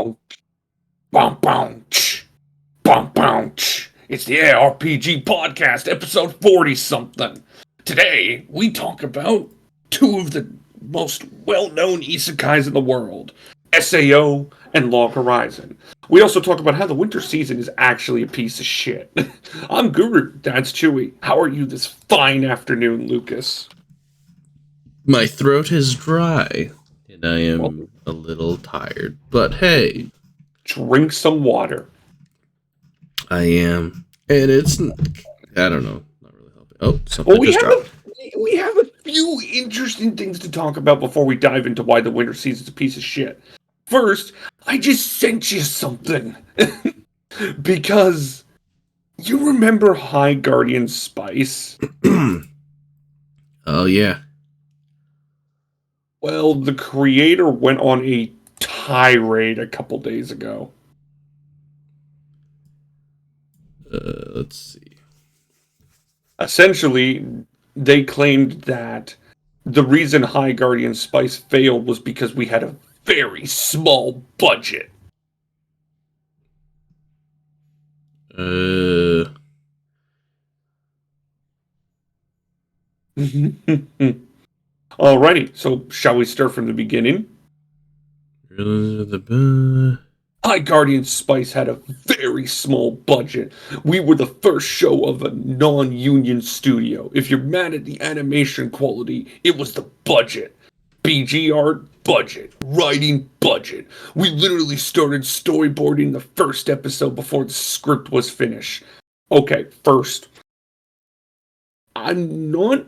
bow, bow, bow, bow, bow. It's the EHRPG Podcast, episode 40-something. Today, we talk about two of the most well-known isekais in the world, SAO and Log Horizon. We also talk about how the winter season is actually a piece of shit. I'm Guru, that's Chewy. How are you this fine afternoon, Lucas? My throat is dry, and I am a little tired, but hey. Drink some water. I am. And it's, I don't know, not really helping. Oh, something just dropped. We have a few interesting things to talk about before we dive into why the winter season's a piece of shit. First, I just sent you something. Because you remember High Guardian Spice? Oh, yeah. Well, the creator went on a tirade a couple days ago. Let's see. Essentially, they claimed that the reason High Guardian Spice failed was because we had a very small budget. Alrighty, so shall we start from the beginning? High Guardian Spice had a very small budget. We were the first show of a non-union studio. If you're mad at the animation quality, it was the budget. BG art, budget. Writing, budget. We literally started storyboarding the first episode before the script was finished. Okay, first, I'm not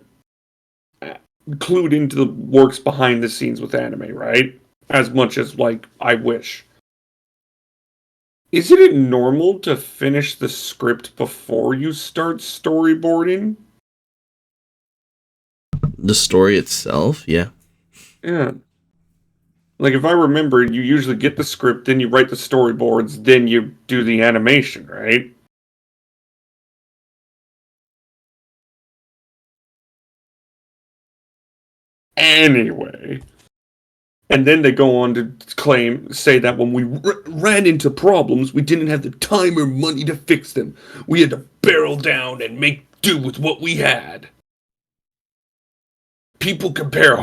clued into the works behind the scenes with anime, right? As much as, I wish. Isn't it normal to finish the script before you start storyboarding? The story itself, yeah. Yeah. If I remember, you usually get the script, then you write the storyboards, then you do the animation, right? Anyway. And then they go on to say that when we ran into problems, we didn't have the time or money to fix them. We had to barrel down and make do with what we had. People compare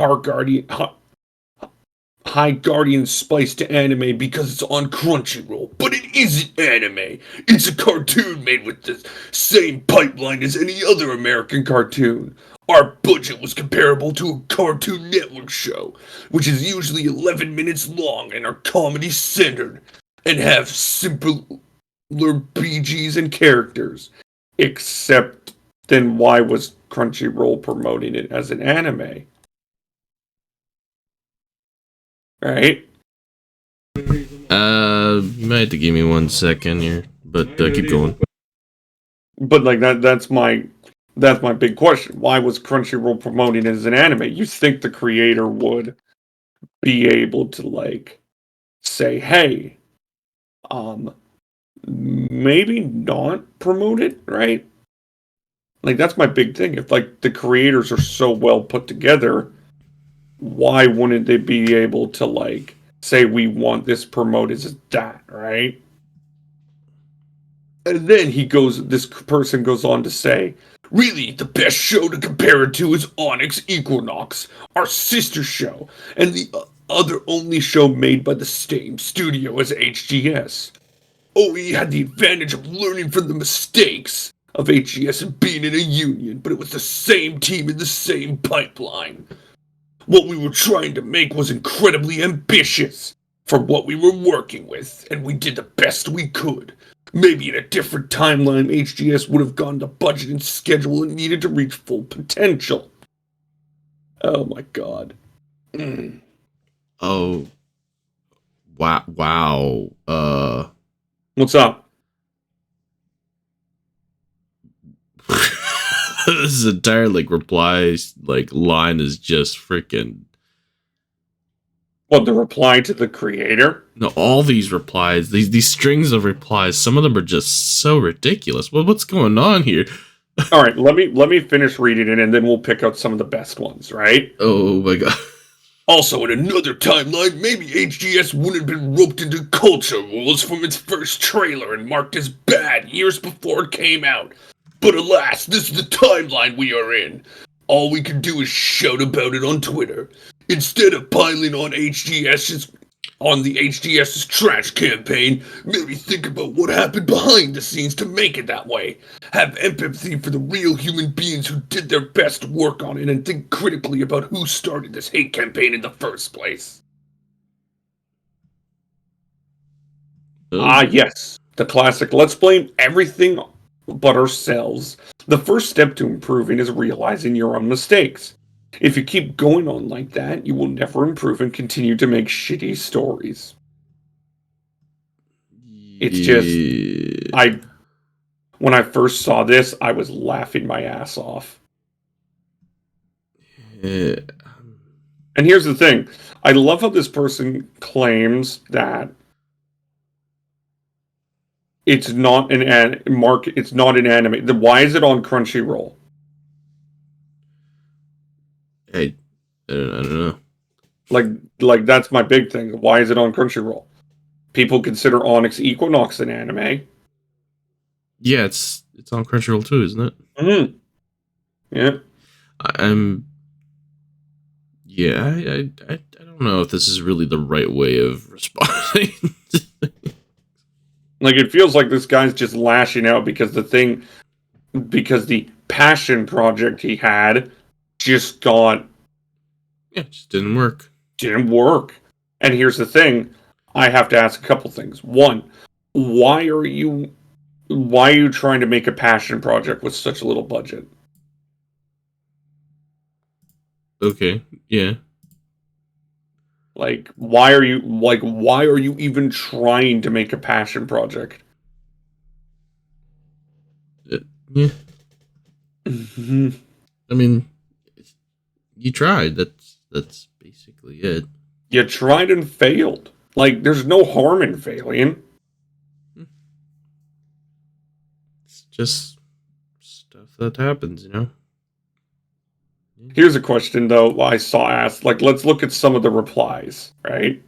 High Guardian Spice to anime because it's on Crunchyroll, but it isn't anime. It's a cartoon made with the same pipeline as any other American cartoon. Our budget was comparable to a Cartoon Network show, which is usually 11 minutes long and are comedy-centered, and have simpler BGs and characters. Except, then why was Crunchyroll promoting it as an anime? Right? You might have to give me 1 second here, but keep going. But that's my big question. Why was Crunchyroll promoting it as an anime? You think the creator would be able to say, hey, maybe not promote it, right? That's my big thing. If the creators are so well put together, why wouldn't they be able to say we want this promoted as that, right? And then this person goes on to say, really, the best show to compare it to is Onyx Equinox, our sister show, and the other only show made by the same studio as HGS. OE had the advantage of learning from the mistakes of HGS and being in a union, but it was the same team in the same pipeline. What we were trying to make was incredibly ambitious for what we were working with, and we did the best we could. Maybe in a different timeline, HGS would have gone to budget and schedule and needed to reach full potential. Oh my god. Oh. Wow. What's up? This entire replies line is just freaking. What, the reply to the creator? No, all these replies, these strings of replies, some of them are just so ridiculous. Well, what's going on here? All right, let me finish reading it, and then we'll pick out some of the best ones, right? Oh my god. Also, in another timeline, maybe HGS wouldn't have been roped into culture wars from its first trailer and marked as bad years before it came out. But alas, this is the timeline we are in. All we can do is shout about it on Twitter. Instead of piling on the HGS's trash campaign, maybe think about what happened behind the scenes to make it that way. Have empathy for the real human beings who did their best to work on it, and think critically about who started this hate campaign in the first place. Yes, the classic, let's blame everything but ourselves. The first step to improving is realizing your own mistakes. If you keep going on like that, you will never improve and continue to make shitty stories. It's just, when I first saw this, I was laughing my ass off. Yeah. And here's the thing. I love how this person claims that it's not an anime. Then why is it on Crunchyroll? I don't know. Like that's my big thing. Why is it on Crunchyroll? People consider Onyx Equinox an anime. Yeah, it's on Crunchyroll too, isn't it? Mm-hmm. Yeah. I don't know if this is really the right way of responding. Like, it feels like this guy's just lashing out because the passion project he had just it just didn't work. Didn't work. And here's the thing. I have to ask a couple things. One, why are you trying to make a passion project with such a little budget? Okay, yeah. Why are you even trying to make a passion project? Yeah. Mm-hmm. I mean, you tried. That's basically it. You tried and failed. There's no harm in failing. It's just stuff that happens, you know? Here's a question, though, I saw asked. Let's look at some of the replies, right?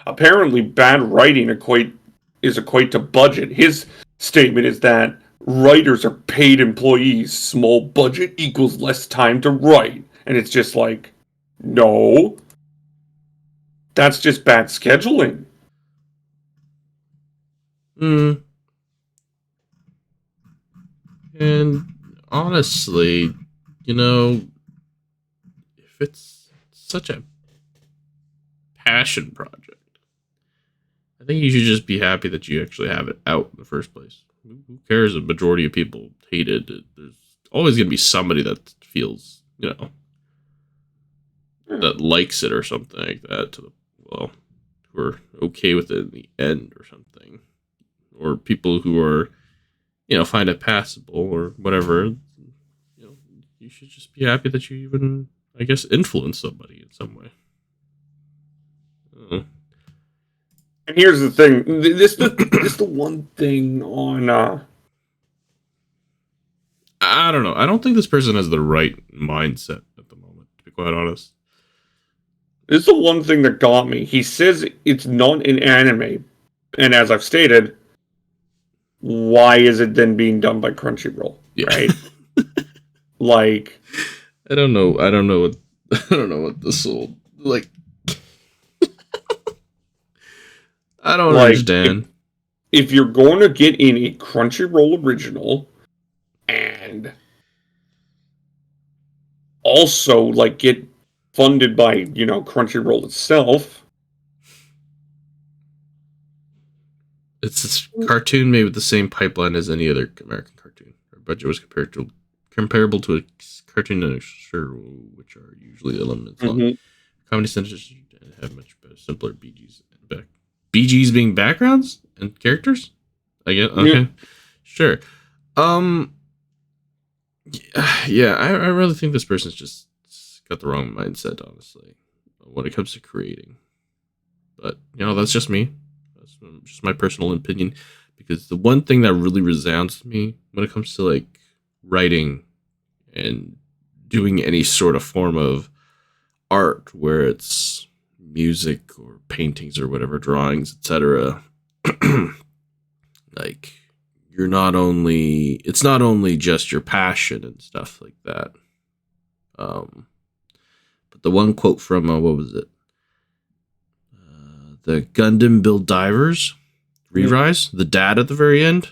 Apparently, bad writing equate to budget. His statement is that writers are paid employees. Small budget equals less time to write. And it's just no. That's just bad scheduling. And honestly, if it's such a passion project, I think you should just be happy that you actually have it out in the first place. Who cares if a majority of people hate it? There's always going to be somebody that feels, that likes it or something like that, who are okay with it in the end or something. Or people who are, find it passable or whatever. You should just be happy that you even, I guess, influence somebody in some way. And here's the thing. This the one thing on... I don't know. I don't think this person has the right mindset at the moment, to be quite honest. This is the one thing that got me. He says it's not an anime. And as I've stated, why is it then being done by Crunchyroll? Yeah. Right? I don't know what this will I don't understand. If you're going to get in a Crunchyroll original and also get funded by, Crunchyroll itself. It's a cartoon made with the same pipeline as any other American cartoon. Our budget was comparable to a cartoon network, which are usually elements long. Comedy centers have much better, simpler BGs. BGs being backgrounds and characters? I guess. Okay. Yeah. Sure. Yeah, I really think this person's just got the wrong mindset, honestly, when it comes to creating. But, that's just me. That's just my personal opinion. Because the one thing that really resounds to me when it comes to, writing and doing any sort of form of art, where it's music or paintings or whatever, drawings, etc. Like, it's not only just your passion and stuff like that. But the one quote from what was it? The Gundam Build Divers Re-Rise, the dad at the very end,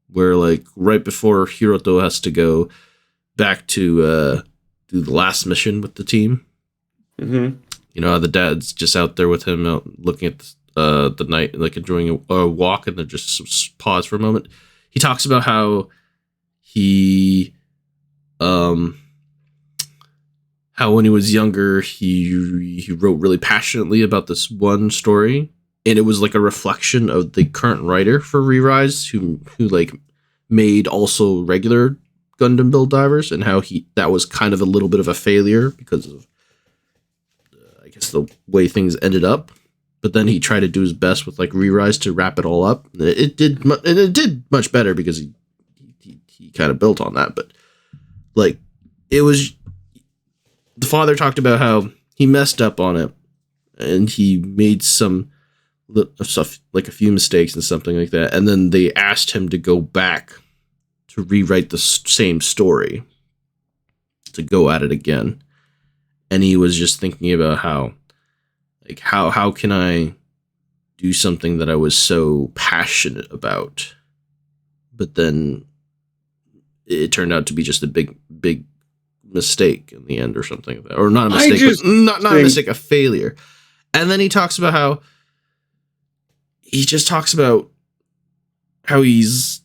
where like right before Hiroto has to go back to do the last mission with the team. Mm-hmm. You know, the dad's just out there with him, out looking at the night, like enjoying a walk, and then just pause for a moment. He talks about how how when he was younger, he wrote really passionately about this one story, and it was like a reflection of the current writer for Re-Rise, who like made also regular Gundam Build Divers, and how that was kind of a little bit of a failure because of I guess the way things ended up. But then he tried to do his best with like Re-Rise to wrap it all up. It did much better because he kind of built on that. But like, it was, the father talked about how he messed up on it, and he made some stuff, like a few mistakes and something like that. And then they asked him to go back to rewrite the same story, to go at it again. And he was just thinking about how can I do something that I was so passionate about, but then it turned out to be just a big mistake in the end, or something like that. Or not a mistake, but not a mistake, a failure. And then he talks about how he's,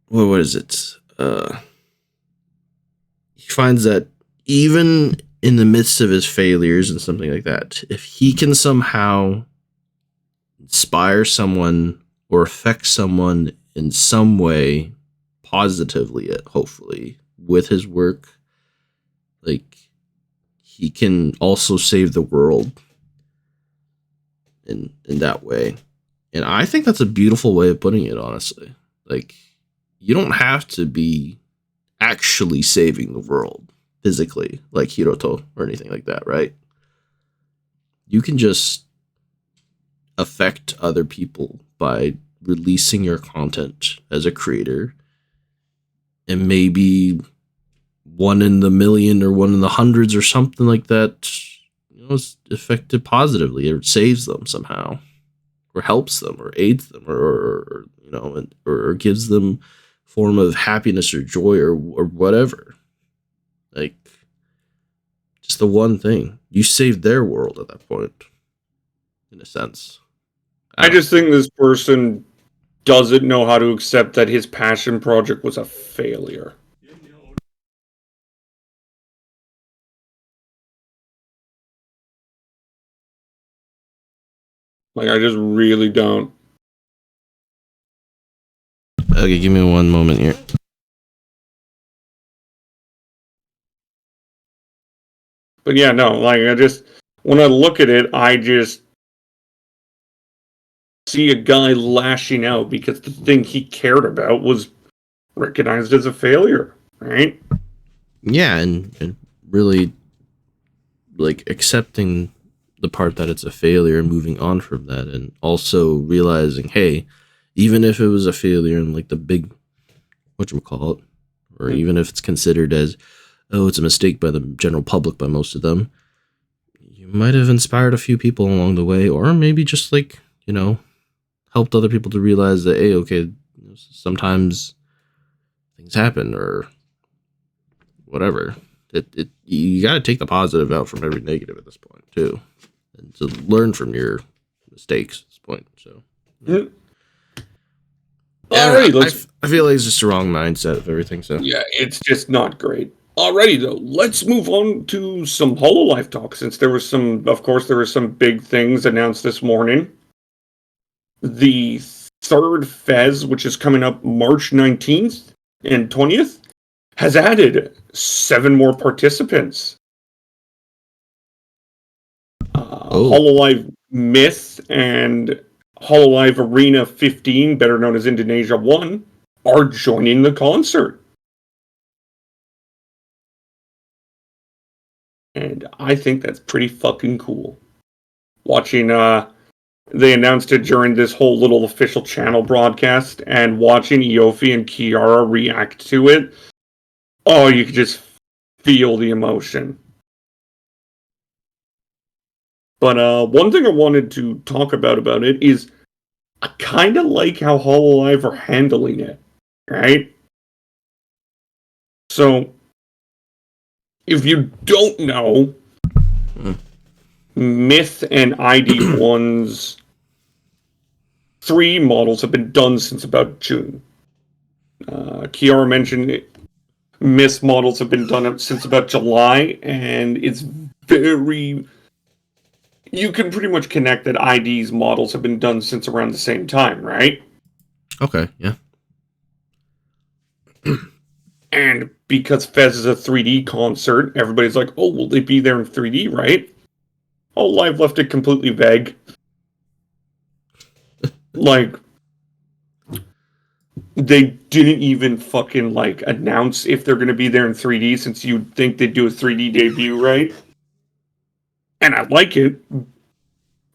what is it? He finds that even in the midst of his failures and something like that, if he can somehow inspire someone or affect someone in some way positively, hopefully, with his work, like, he can also save the world in that way. And I think that's a beautiful way of putting it, honestly. Like, you don't have to be actually saving the world physically, like Hiroto or anything like that, right? You can just affect other people by releasing your content as a creator, and maybe one in the million or one in the hundreds or something like that, you know, is affected positively, or saves them somehow, or helps them, or aids them, or you know, or gives them form of happiness or joy, or whatever. Like, just the one thing, you saved their world at that point, in a sense. I just think this person doesn't know how to accept that his passion project was a failure. Like, I just really don't. Okay, give me one moment here. But yeah, no, like, when I look at it, I just see a guy lashing out because the thing he cared about was recognized as a failure, right? Yeah, and really, like, accepting the part that it's a failure and moving on from that, and also realizing, hey, even if it was a failure and like the big, whatchamacallit, or even if it's considered as, oh, it's a mistake by the general public, by most of them, you might have inspired a few people along the way, or maybe just, like, you know, helped other people to realize that, hey, okay, sometimes things happen, or whatever. You got to take the positive out from every negative at this point too, and to learn from your mistakes at this point. So, Mm. Alrighty, I feel like it's just the wrong mindset of everything. So yeah, it's just not great. Alrighty, though, let's move on to some Hololive talk, since there were some big things announced this morning. The third Fez, which is coming up March 19th and 20th, has added 7 more participants. Hololive Myth and Hololive Arena 15, better known as Indonesia 1, are joining the concert. And I think that's pretty fucking cool. Watching, they announced it during this whole little official channel broadcast, and watching Yofi and Kiara react to it, oh, you could just feel the emotion. But one thing I wanted to talk about it is I kind of like how Hololive are handling it, right? So, if you don't know, Myth and ID1's 3 models have been done since about June. Kiara mentioned Myth models have been done since about July, and it's very... You can pretty much connect that ID's models have been done since around the same time, right? Okay, yeah. And because Fez is a 3D concert, everybody's like, oh, will they be there in 3D, right? Oh, Live left it completely vague. Like, they didn't even fucking, like, announce if they're going to be there in 3D, since you'd think they'd do a 3D debut, right? And I like it,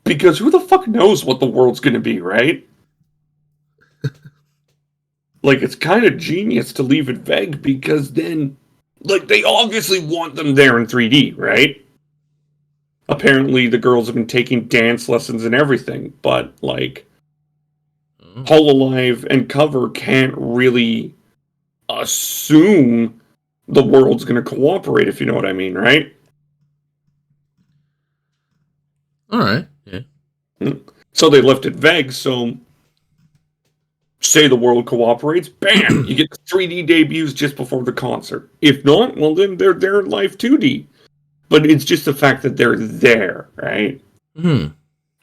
because who the fuck knows what the world's going to be, right? Like, it's kind of genius to leave it vague, because then, like, they obviously want them there in 3D, right? Apparently, the girls have been taking dance lessons and everything, but, like, Hololive and Cover can't really assume the world's going to cooperate, if you know what I mean, right? Alright, yeah. So they left it vague, so say the world cooperates, bam! You get the 3D debuts just before the concert. If not, well then they're there in live 2D. But it's just the fact that they're there, right? And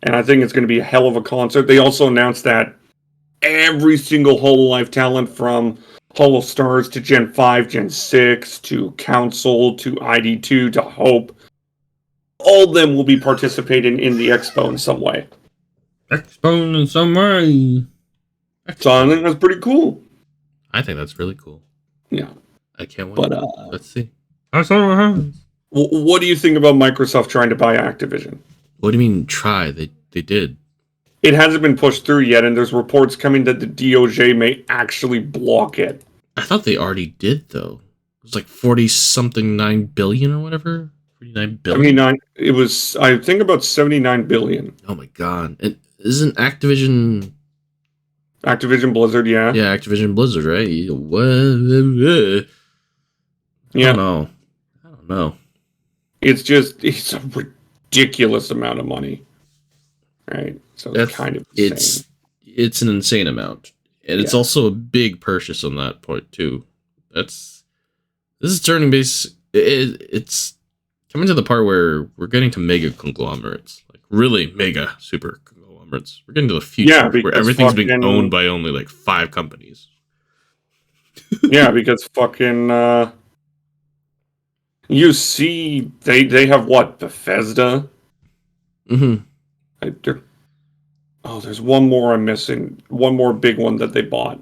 I think it's going to be a hell of a concert. They also announced that every single Hololive talent, from Holostars to Gen 5, Gen 6, to Council, to ID2, to Hope, all of them will be participating in the Expo in some way. Expo in some way. So I think that's pretty cool. I think that's really cool. Yeah. I can't wait. But, let's see. I saw what happens. What do you think about Microsoft trying to buy Activision? What do you mean try? They did. It hasn't been pushed through yet, and there's reports coming that the DOJ may actually block it. I thought they already did, though. It was like 40-something 9 billion or whatever. 49 billion? 79, it was, I think, about 79 billion. Oh my god. And isn't Activision Blizzard, yeah. Yeah, Activision Blizzard, right? What? Yeah. I don't know. It's a ridiculous amount of money. Right? So it's kind of insane. It's an insane amount. And it's also a big purchase on that point, too. This is turning base. It's coming to the part where we're getting to mega conglomerates. Like, really mega super conglomerates. We're getting to the future where everything's being owned by only, like, 5 companies. Yeah, because fucking... you see, they have what? Bethesda? Mm-hmm. There's one more I'm missing. One more big one that they bought.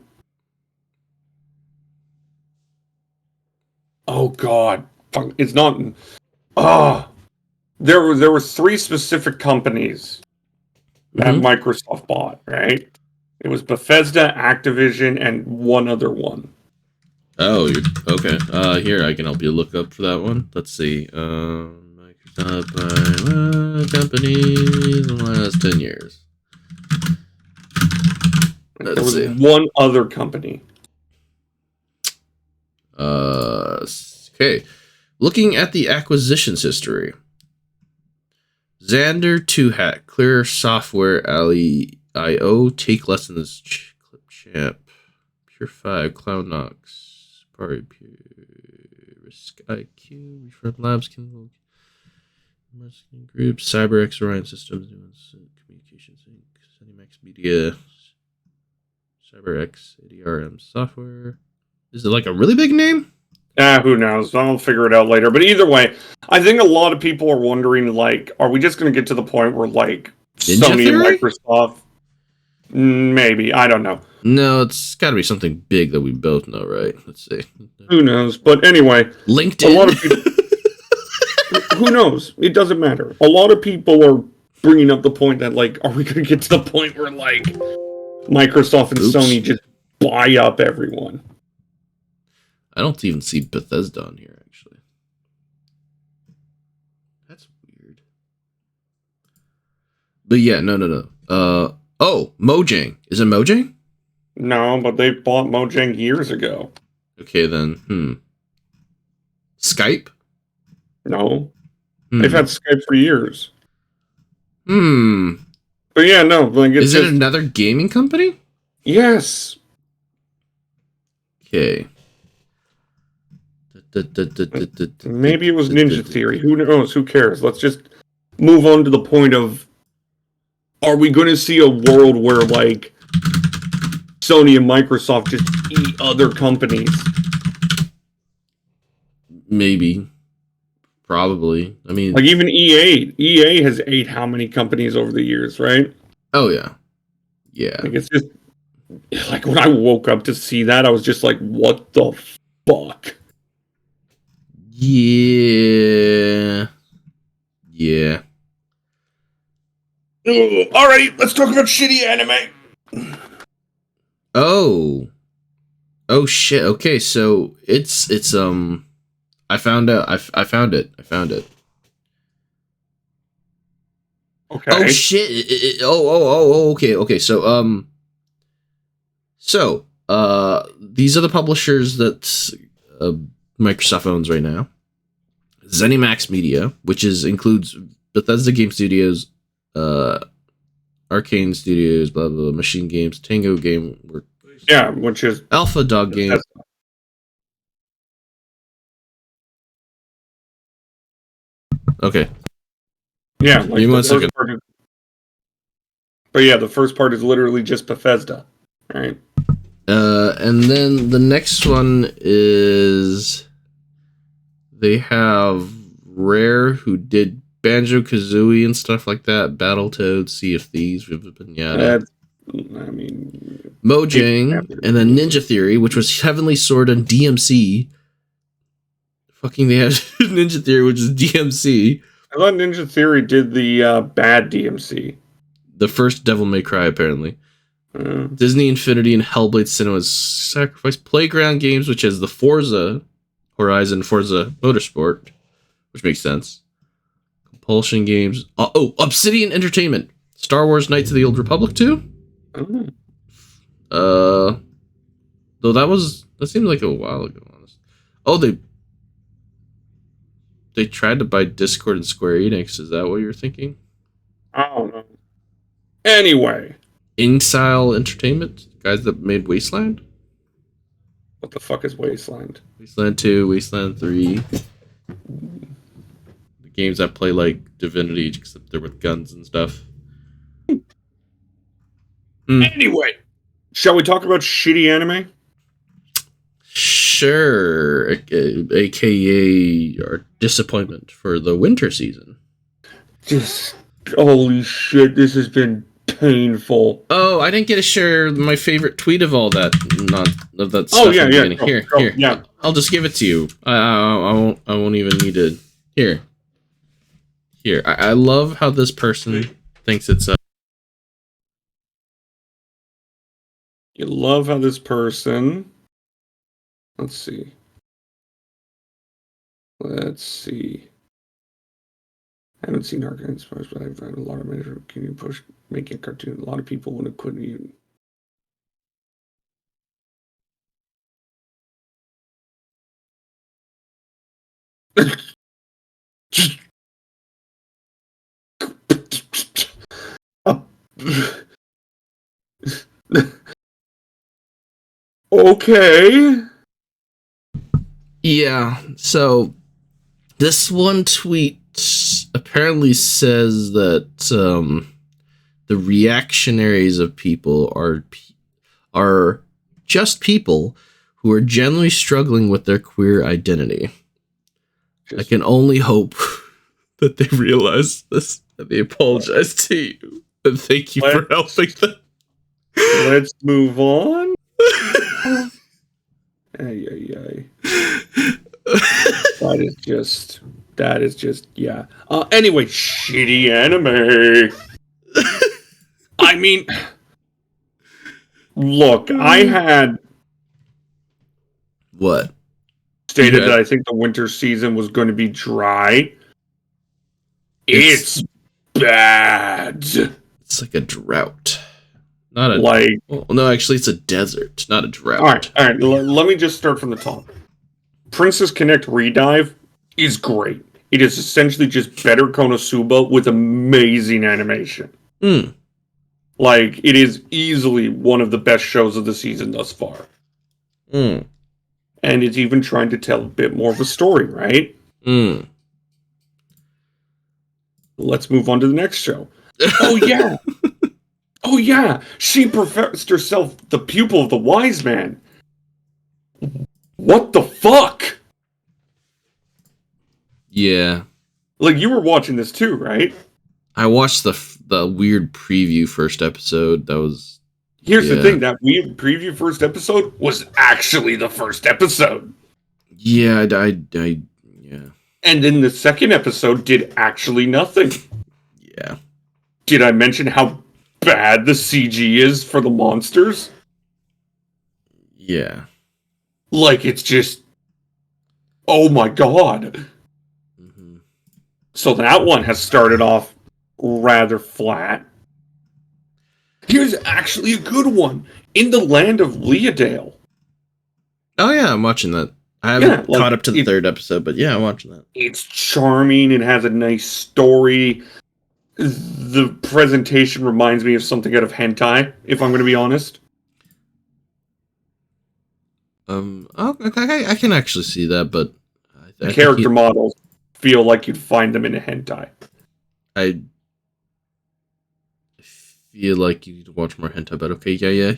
Oh god, it's not. There were 3 specific companies that Microsoft bought. Right? It was Bethesda, Activision, and one other one. Oh, okay. Here, I can help you look up for that one. Let's see. Microsoft by companies in the last 10 years. There was one other company. Okay. Looking at the acquisitions history. Xander, 2Hat, Clear Software, Ali.io, Take Lessons, Clipchamp, Pure 5, Cloud Knox, Pure, Risk IQ, Reframe Labs, Kindle, Marketing Group, CyberX, Orion Systems, Communications Inc., ZeniMax Media, CyberX, ADRM Software. Is it like a really big name? Who knows? I'll figure it out later. But either way, I think a lot of people are wondering, like, are we just going to get to the point where, like, Ninja Sony Theory? and Microsoft... Maybe. I don't know. No, it's got to be something big that we both know, right? Let's see. Who knows? But anyway... LinkedIn? A lot of people... Who knows? It doesn't matter. A lot of people are bringing up the point that, like, are we going to get to the point where, like, Microsoft and Sony just buy up everyone? I don't even see Bethesda on here, actually. That's weird. But yeah, no. Mojang. Is it Mojang? No, but they bought Mojang years ago. Okay, then. Skype? No. They've had Skype for years. But yeah, no. Like, is it another gaming company? Yes. Okay. Maybe it was Ninja Theory. Who knows? Who cares? Let's just move on to the point of, are we going to see a world where, like, Sony and Microsoft just eat other companies? Maybe. Probably. I mean, like, even EA has ate how many companies over the years, right? Oh, yeah. Yeah. Like, it's just, like, when I woke up to see that, I was just like, what the fuck? Yeah. Yeah. Alright, let's talk about shitty anime. Oh shit. Okay, so it's I found out. I found it. Okay. Oh shit. Okay. So these are the publishers that Microsoft owns right now. ZeniMax Media, which includes Bethesda Game Studios, Arcane Studios, blah blah, Machine Games, Tango Game Work. Yeah, which is Alpha Dog Game. Okay. Yeah, like, give me 1 second. But yeah, the first part is literally just Bethesda, right? And then the next one is they have Rare, who did Banjo-Kazooie and stuff like that, Battletoads, Sea of Thieves, Pinata. I mean, Mojang, and then Ninja Theory, which was Heavenly Sword and DMC. Fucking, they have Ninja Theory, which is DMC. I thought Ninja Theory did the bad DMC. The first Devil May Cry, apparently. Disney Infinity and Hellblade Cinema's Sacrifice. Playground Games, which has the Forza Horizon, Forza Motorsport, which makes sense. Compulsion Games. Obsidian Entertainment. Star Wars Knights of the Old Republic 2? Though that seemed like a while ago, honestly. Oh, they tried to buy Discord and Square Enix. Is that what you're thinking? I don't know. Anyway. Inxile Entertainment? Guys that made Wasteland? What the fuck is Wasteland? Wasteland 2, Wasteland 3. The games that play like Divinity, except they're with guns and stuff. Anyway, shall we talk about shitty anime? Sure. AKA our disappointment for the winter season. Just, holy shit, this has been painful. Oh, I didn't get to share my favorite tweet of all that stuff. Oh yeah. Here. Yeah. I'll just give it to you. I won't even need to. Here. I love how this person thinks it's You love how this person. Let's see. I haven't seen Arcane Spice, but I've had a lot of measure. Can you push making a cartoon? A lot of people would have couldn't even. Okay. Yeah, so this one tweet apparently says that the reactionaries of people are just people who are generally struggling with their queer identity. I can only hope that they realize this and they apologize to you. And thank you for helping them. Let's move on. Ay. That is just. that is just, yeah. Anyway, shitty anime. I mean, look, I had What? stated that I think the winter season was going to be dry. It's bad. It's like a drought. Not a like. Well, no, actually, it's a desert, not a drought. All right. Let me just start from the top. Princess Connect Redive is great. It is essentially just better Konosuba with amazing animation. Like, it is easily one of the best shows of the season thus far. And it's even trying to tell a bit more of a story, right? Let's move on to the next show. Oh, yeah. Oh, yeah. She professed herself the pupil of the wise man. What the fuck? Yeah. Like, you were watching this too, right? I watched the weird preview first episode. That was... Here's the thing. That weird preview first episode was actually the first episode. Yeah, yeah. And then the second episode did actually nothing. Yeah. Did I mention how bad the CG is for the monsters? Yeah. Like, it's just... Oh my god. So that one has started off rather flat. Here's actually a good one. In the Land of Leodale. Oh yeah, I'm watching that. I haven't caught up to the third episode, but yeah, I'm watching that. It's charming. It has a nice story. The presentation reminds me of something out of hentai, if I'm going to be honest. I can actually see that, but the character models feel like you'd find them in a hentai. I feel like you need to watch more hentai, but okay, yeah.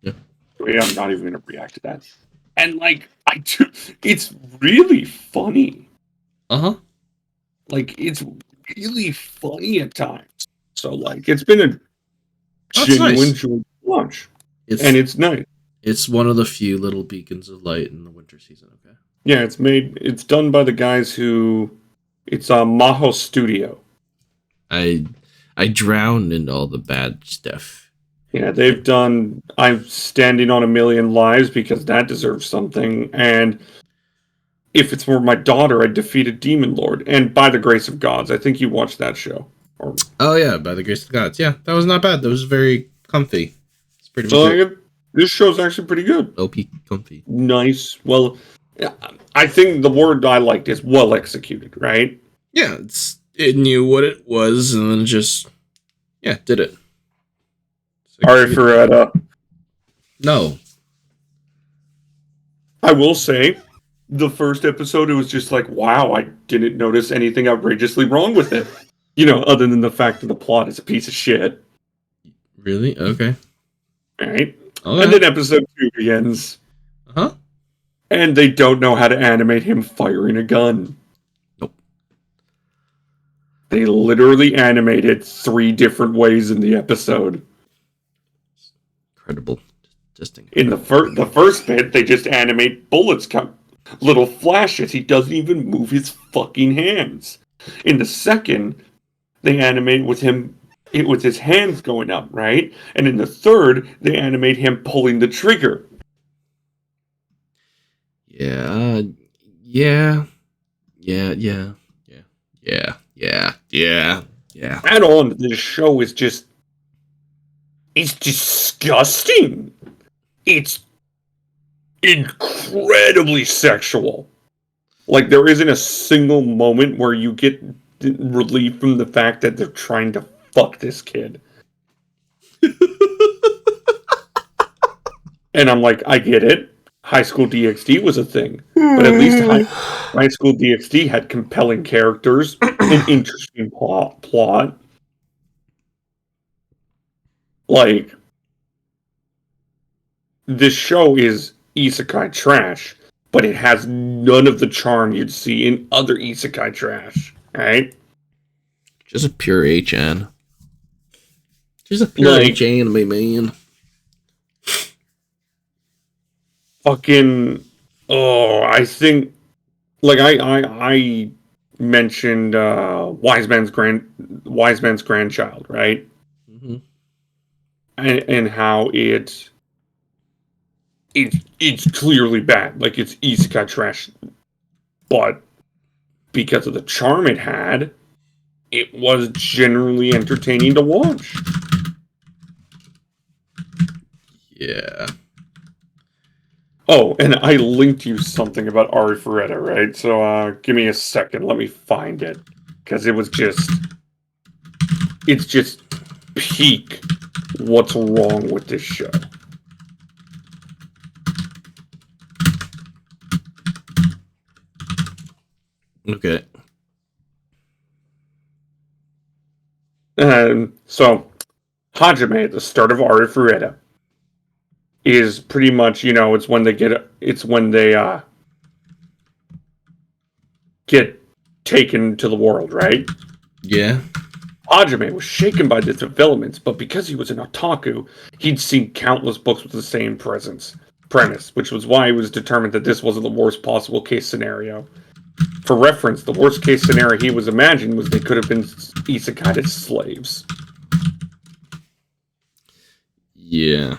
I'm not even going to react to that. And like, it's really funny. Like, it's really funny at times. So like, it's been a genuine joy watch, and it's nice. It's one of the few little beacons of light in the winter season. Okay. Yeah, it's done by the guys who, it's Maho Studio. I drowned in all the bad stuff. Yeah, they've done I'm Standing on a Million Lives, because that deserves something, and If It's For My Daughter, I Defeated Demon Lord, and By the Grace of Gods. I think you watched that show. Oh yeah, By the Grace of Gods. Yeah, that was not bad. That was very comfy. It's pretty much this show's actually pretty good. OP comfy. Nice. Well, I think the word I liked is well executed, right? Yeah, it knew what it was and then just did it. Sorry for that. No. I will say, the first episode, it was just like, wow, I didn't notice anything outrageously wrong with it. You know, other than the fact that the plot is a piece of shit. Really? Okay. Right? Okay. And then episode 2 begins. And they don't know how to animate him firing a gun. Nope. They literally animated 3 different ways in the episode. Incredible. In the first bit, they just animate bullets come. Little flashes. He doesn't even move his fucking hands. In the second, they animate with his hands going up, right? And in the third, they animate him pulling the trigger. Yeah. Add on to this show is just... It's disgusting. It's incredibly sexual. Like, there isn't a single moment where you get relief from the fact that they're trying to fuck this kid. And I'm like, I get it. High School DxD was a thing. But at least High School DxD had compelling characters, an interesting plot. Like, this show is isekai trash, but it has none of the charm you'd see in other isekai trash, right? Just a pure HN. Just a pure HN, my man. Fucking... Oh, I think... Like, I mentioned Wise Man's grandchild, right? Mm-hmm. And how it's clearly bad, like it's isekai trash, but because of the charm it had, it was generally entertaining to watch. Yeah. Oh, and I linked you something about Ari Ferretta, right? So give me a second, let me find it, because it's just peak what's wrong with this show. Okay. So Hajime at the start of Ari Ferretta is pretty much, it's when they get taken to the world, right? Yeah. Hajime was shaken by the developments, but because he was an otaku, he'd seen countless books with the same premise, which was why he was determined that this wasn't the worst possible case scenario. For reference, the worst case scenario he was imagining was they could have been isekai as slaves. Yeah.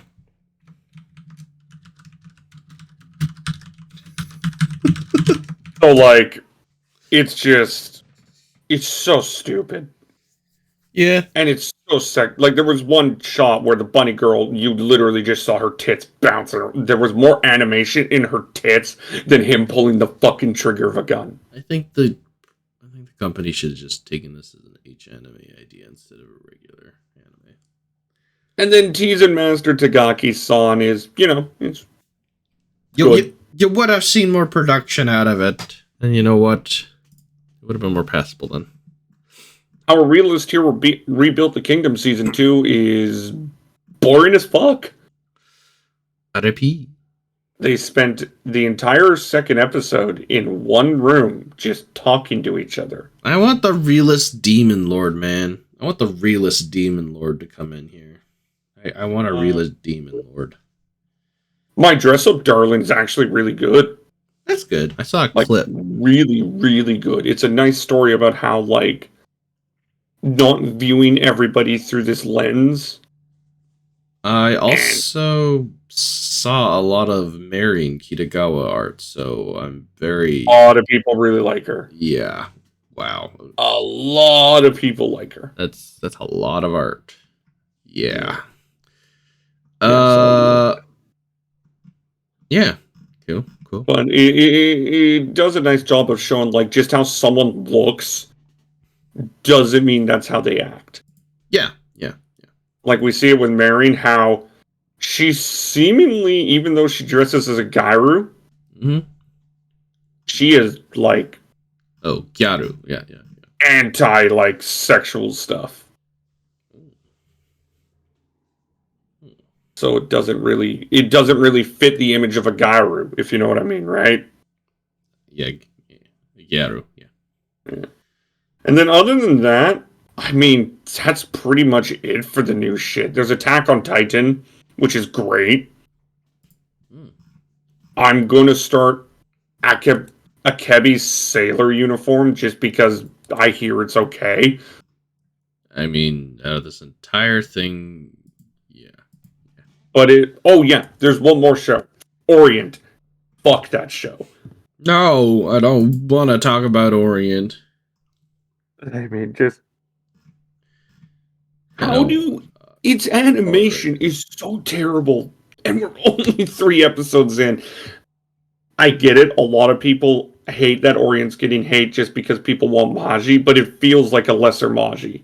So, like, it's so stupid. Yeah. And it's so sick. Like, there was one shot where the bunny girl, you literally just saw her tits bouncing. There was more animation in her tits than him pulling the fucking trigger of a gun. I think the company should have just taken this as an H-anime idea instead of a regular anime. And then Teasen Master Tagaki-san is, it's good. You would have seen more production out of it. And you know what? It would have been more passable then. Our Realist Hero Rebuilt the Kingdom Season 2 is boring as fuck. RIP. They spent the entire second episode in one room just talking to each other. I want the realist demon lord, man. I want the realist demon lord to come in here. I want a realist demon lord. My Dress Up Darling is actually really good. That's good. I saw a clip. Really, really good. It's a nice story about how, like, not viewing everybody through this lens. I also saw a lot of Marion Kitagawa art, so I'm very... A lot of people really like her. Yeah. Wow. A lot of people like her. That's a lot of art. Yeah. Yeah. Cool. But it does a nice job of showing, like, just how someone looks doesn't mean that's how they act. Yeah. Like, we see it with Marion, how she seemingly, even though she dresses as a Gairu, she is, like... Oh, Gyaru. Yeah. Anti, like, sexual stuff. So it doesn't really fit the image of a Gairu, if you know what I mean, right? Yeah. Gyaru, yeah. And then other than that, I mean, that's pretty much it for the new shit. There's Attack on Titan, which is great. I'm going to start Akebi's sailor uniform just because I hear it's okay. I mean, out of this entire thing, yeah. But there's one more show. Orient. Fuck that show. No, I don't want to talk about Orient. I mean, just... its animation is so terrible, and we're only 3 episodes in. I get it, a lot of people hate that Orient's getting hate just because people want Magi, but it feels like a lesser Magi.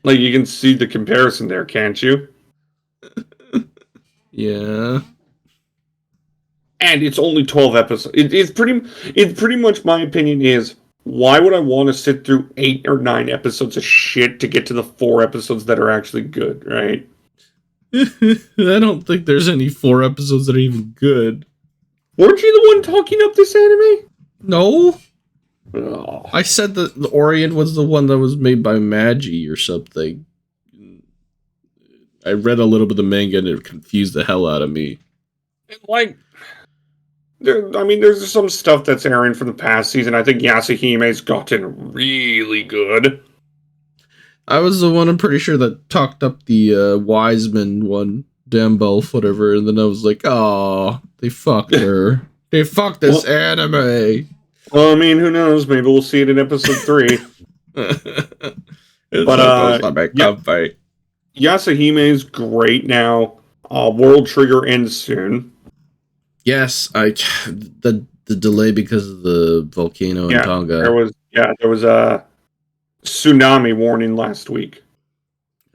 Like, you can see the comparison there, can't you? Yeah. And it's only 12 episodes. It's pretty much, my opinion is, why would I want to sit through 8 or 9 episodes of shit to get to the 4 episodes that are actually good, right? I don't think there's any 4 episodes that are even good. Weren't you the one talking up this anime? No. Oh. I said that the Orient was the one that was made by Magi or something. I read a little bit of the manga and it confused the hell out of me. Like, there's some stuff that's airing from the past season. I think Yasuhime's gotten really good. I was the one, I'm pretty sure, that talked up the Wiseman one, Dambelf, whatever, and then I was like, oh, they fucked her. They fucked this anime. Well, who knows? Maybe we'll see it in episode 3. Yasuhime's great now. World Trigger ends soon. Yes, the delay because of the volcano in Tonga. There was a tsunami warning last week.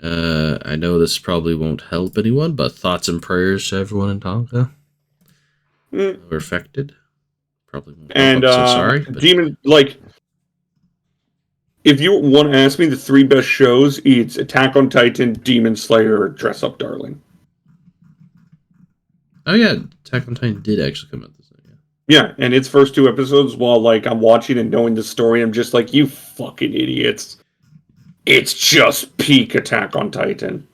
I know this probably won't help anyone, but thoughts and prayers to everyone in Tonga who were affected. Probably won't help. And I'm so sorry. But... Demon, if you want to ask me the 3 best shows, it's Attack on Titan, Demon Slayer, or Dress Up Darling. Oh yeah, Attack on Titan did actually come out this night. Yeah, and its first 2 episodes, while I'm watching and knowing the story, I'm just like, you fucking idiots. It's just peak Attack on Titan.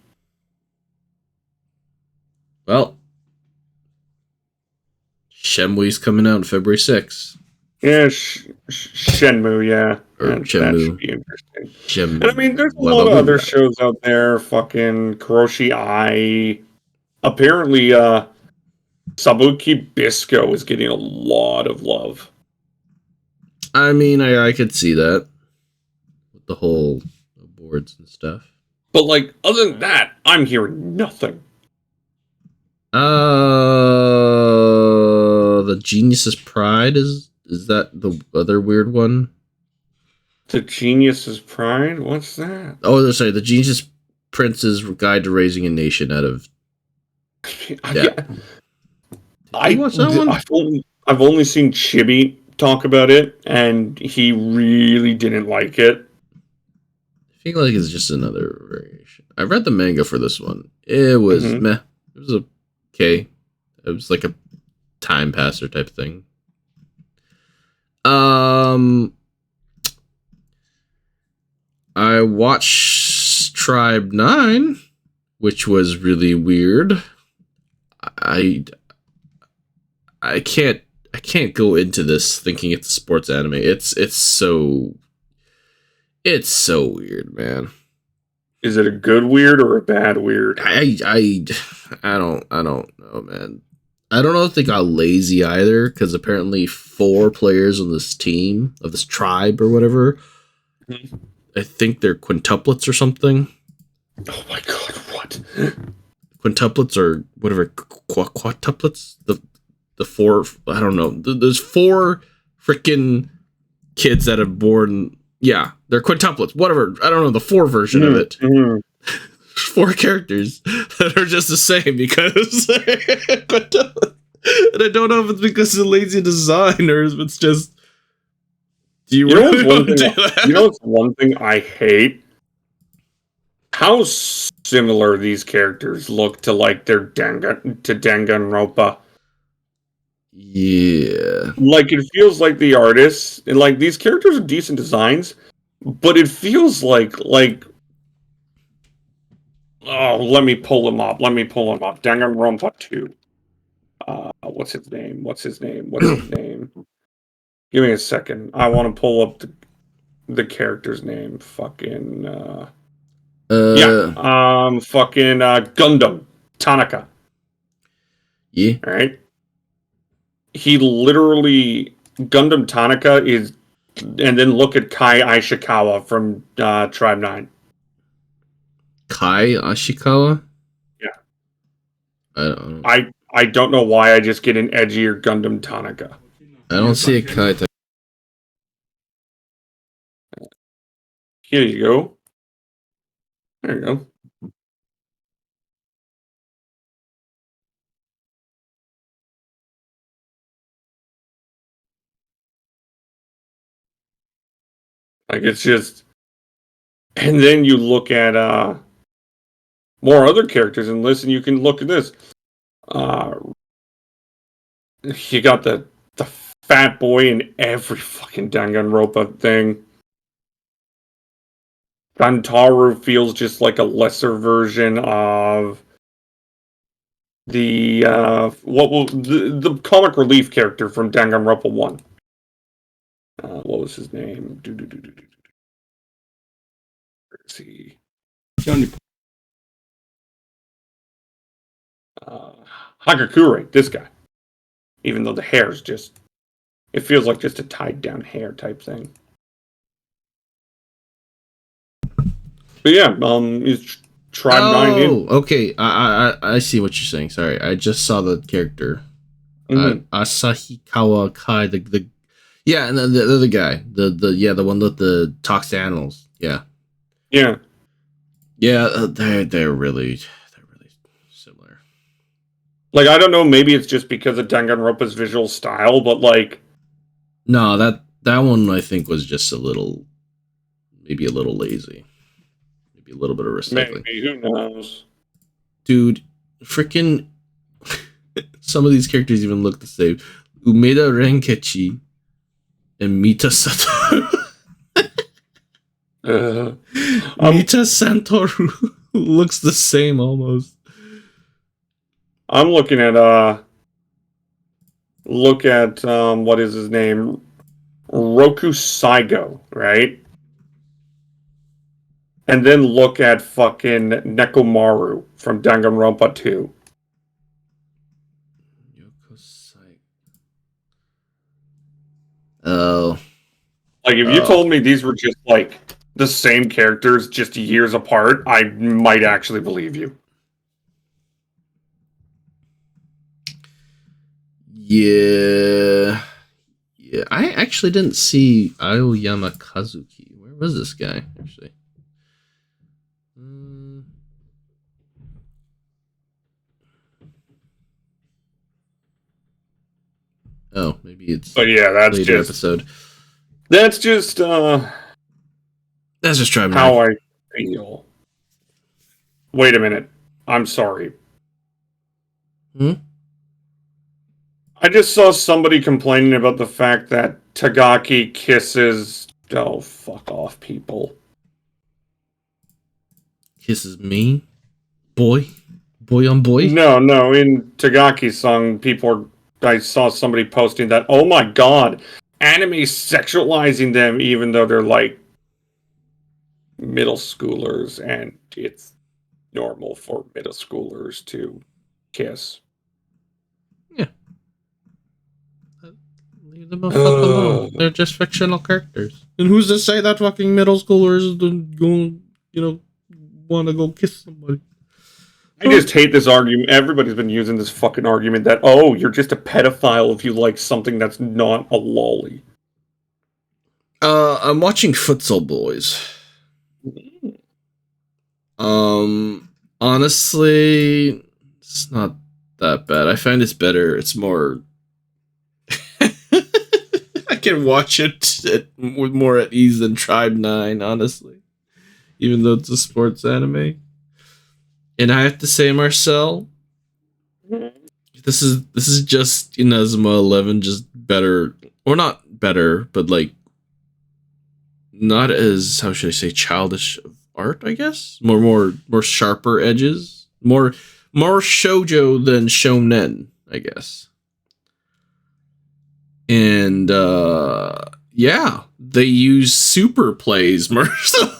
Well, Shenmue's coming out on February 6th. Yeah, Shenmue, yeah. Or that should be interesting. Shenmue. And there's a lot of other shows out there. Fucking Kuroshi Ai. Apparently, Sabuki Bisco is getting a lot of love. I could see that. With the whole boards and stuff. But, other than that, I'm hearing nothing. The Genius's Pride, is that the other weird one? The Genius's Pride? What's that? Oh, sorry, the Genius Prince's Guide to Raising a Nation out of... Yeah. What's that one? I've only seen Chibi talk about it, and he really didn't like it. I feel like it's just another variation. I read the manga for this one. It was meh. It was okay. It was like a time passer type thing. I watched Tribe 9, which was really weird. I can't go into this thinking it's a sports anime. It's so weird, man. Is it a good weird or a bad weird? I don't know, man. I don't know if they got lazy either, because apparently 4 players on this team of this tribe or whatever, I think they're quintuplets or something. Oh my god, what? Quintuplets or whatever, quadtuplets? The 4, I don't know. There's 4 freaking kids that are born. Yeah, they're quintuplets. Whatever. I don't know the 4 version of it. 4 characters that are just the same because quintuplets. And I don't know if it's because of lazy design or if it's just. Do you really want to do that? You know what's one thing I hate? How similar these characters look to their Danganronpa. Yeah. It feels like the artists, and these characters are decent designs, but it feels like oh, let me pull them up. Danganronpa 2. What's his name? Give me a second. I want to pull up the character's name. Fucking Gundam Tanaka. Yeah. All right. He literally Gundam Tanaka is, and then look at Kai Ishikawa from Tribe 9. Kai Ashikawa? Yeah. I don't know. I don't know why I just get an edgier Gundam Tanaka. I don't see a Kai. Here you go. There you go. It's just, and then you look at more other characters and listen. You can look at this. You got the fat boy in every fucking Danganronpa thing. Gantaru feels just like a lesser version of the comic relief character from Danganronpa 1. What was his name? Where is he? Hagakure, this guy. Even though the hair is just, it feels like just a tied down hair type thing. But yeah, he's Tribe 9 in. Okay. I see what you're saying. Sorry, I just saw the character. Asahikawa Kai, the yeah, and the other guy, the one that talks to animals. Yeah. They're really similar. Like, I don't know, maybe it's just because of Danganronpa's visual style, but like, no, that one I think was just maybe a little lazy. A little bit of recycling. Maybe, who knows? Dude, freaking some of these characters even look the same. Umeda Renkechi and Mita Satoru. Mita Satoru looks the same almost. I'm looking at what is his name? Roku Saigo, right? And then look at fucking Nekomaru from Danganronpa 2. Oh. Like, if you told me these were just, like, the same characters, just years apart, I might actually believe you. Yeah. I actually didn't see Aoyama Kazuki. Where was this guy, actually? Oh, maybe it's. But yeah, that's later just episode. That's just Tribe 9. How I feel. Wait a minute. I'm sorry. I just saw somebody complaining about the fact that Tagaki kisses. Oh, fuck off, people. Kisses me? Boy on boy? No. In Tagaki's song, I saw somebody posting that, oh my god, anime sexualizing them even though they're like middle schoolers and it's normal for middle schoolers to kiss. Yeah. Leave them the fuck alone. They're just fictional characters. And who's to say that fucking middle schoolers don't want to go kiss somebody? I just hate this argument. Everybody's been using this fucking argument that, oh, you're just a pedophile if you like something that's not a lolly. I'm watching Futsal Boys. Honestly, it's not that bad. I find it's better. It's more. I can watch it with more at ease than Tribe 9, honestly. Even though it's a sports anime. And I have to say, Marcel, this is just Inazuma 11, just better, or not better, but like not as, how should I say, childish of art, I guess. More sharper edges, more shoujo than shonen, I guess. And yeah, they use super plays, Marcel.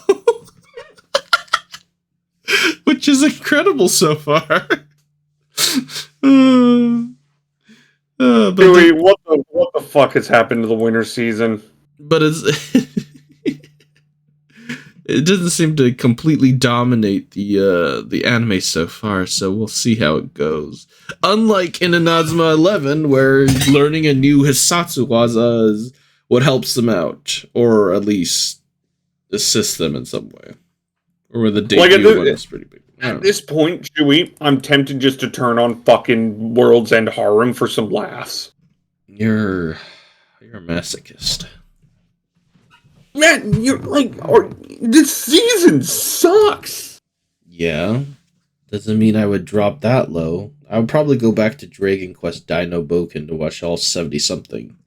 Which is incredible so far. What the fuck has happened to the winter season? But it doesn't seem to completely dominate the anime so far, so we'll see how it goes. Unlike in Inazuma 11, where learning a new Hisatsu Waza is what helps them out, or at least assist them in some way. Or where the debut one is pretty big. At this point, Chewie, I'm tempted just to turn on fucking World's End Harem for some laughs. You're a masochist. Man, you're like, this season sucks. Yeah. Doesn't mean I would drop that low. I would probably go back to Dragon Quest Dino Boken to watch all 70-something.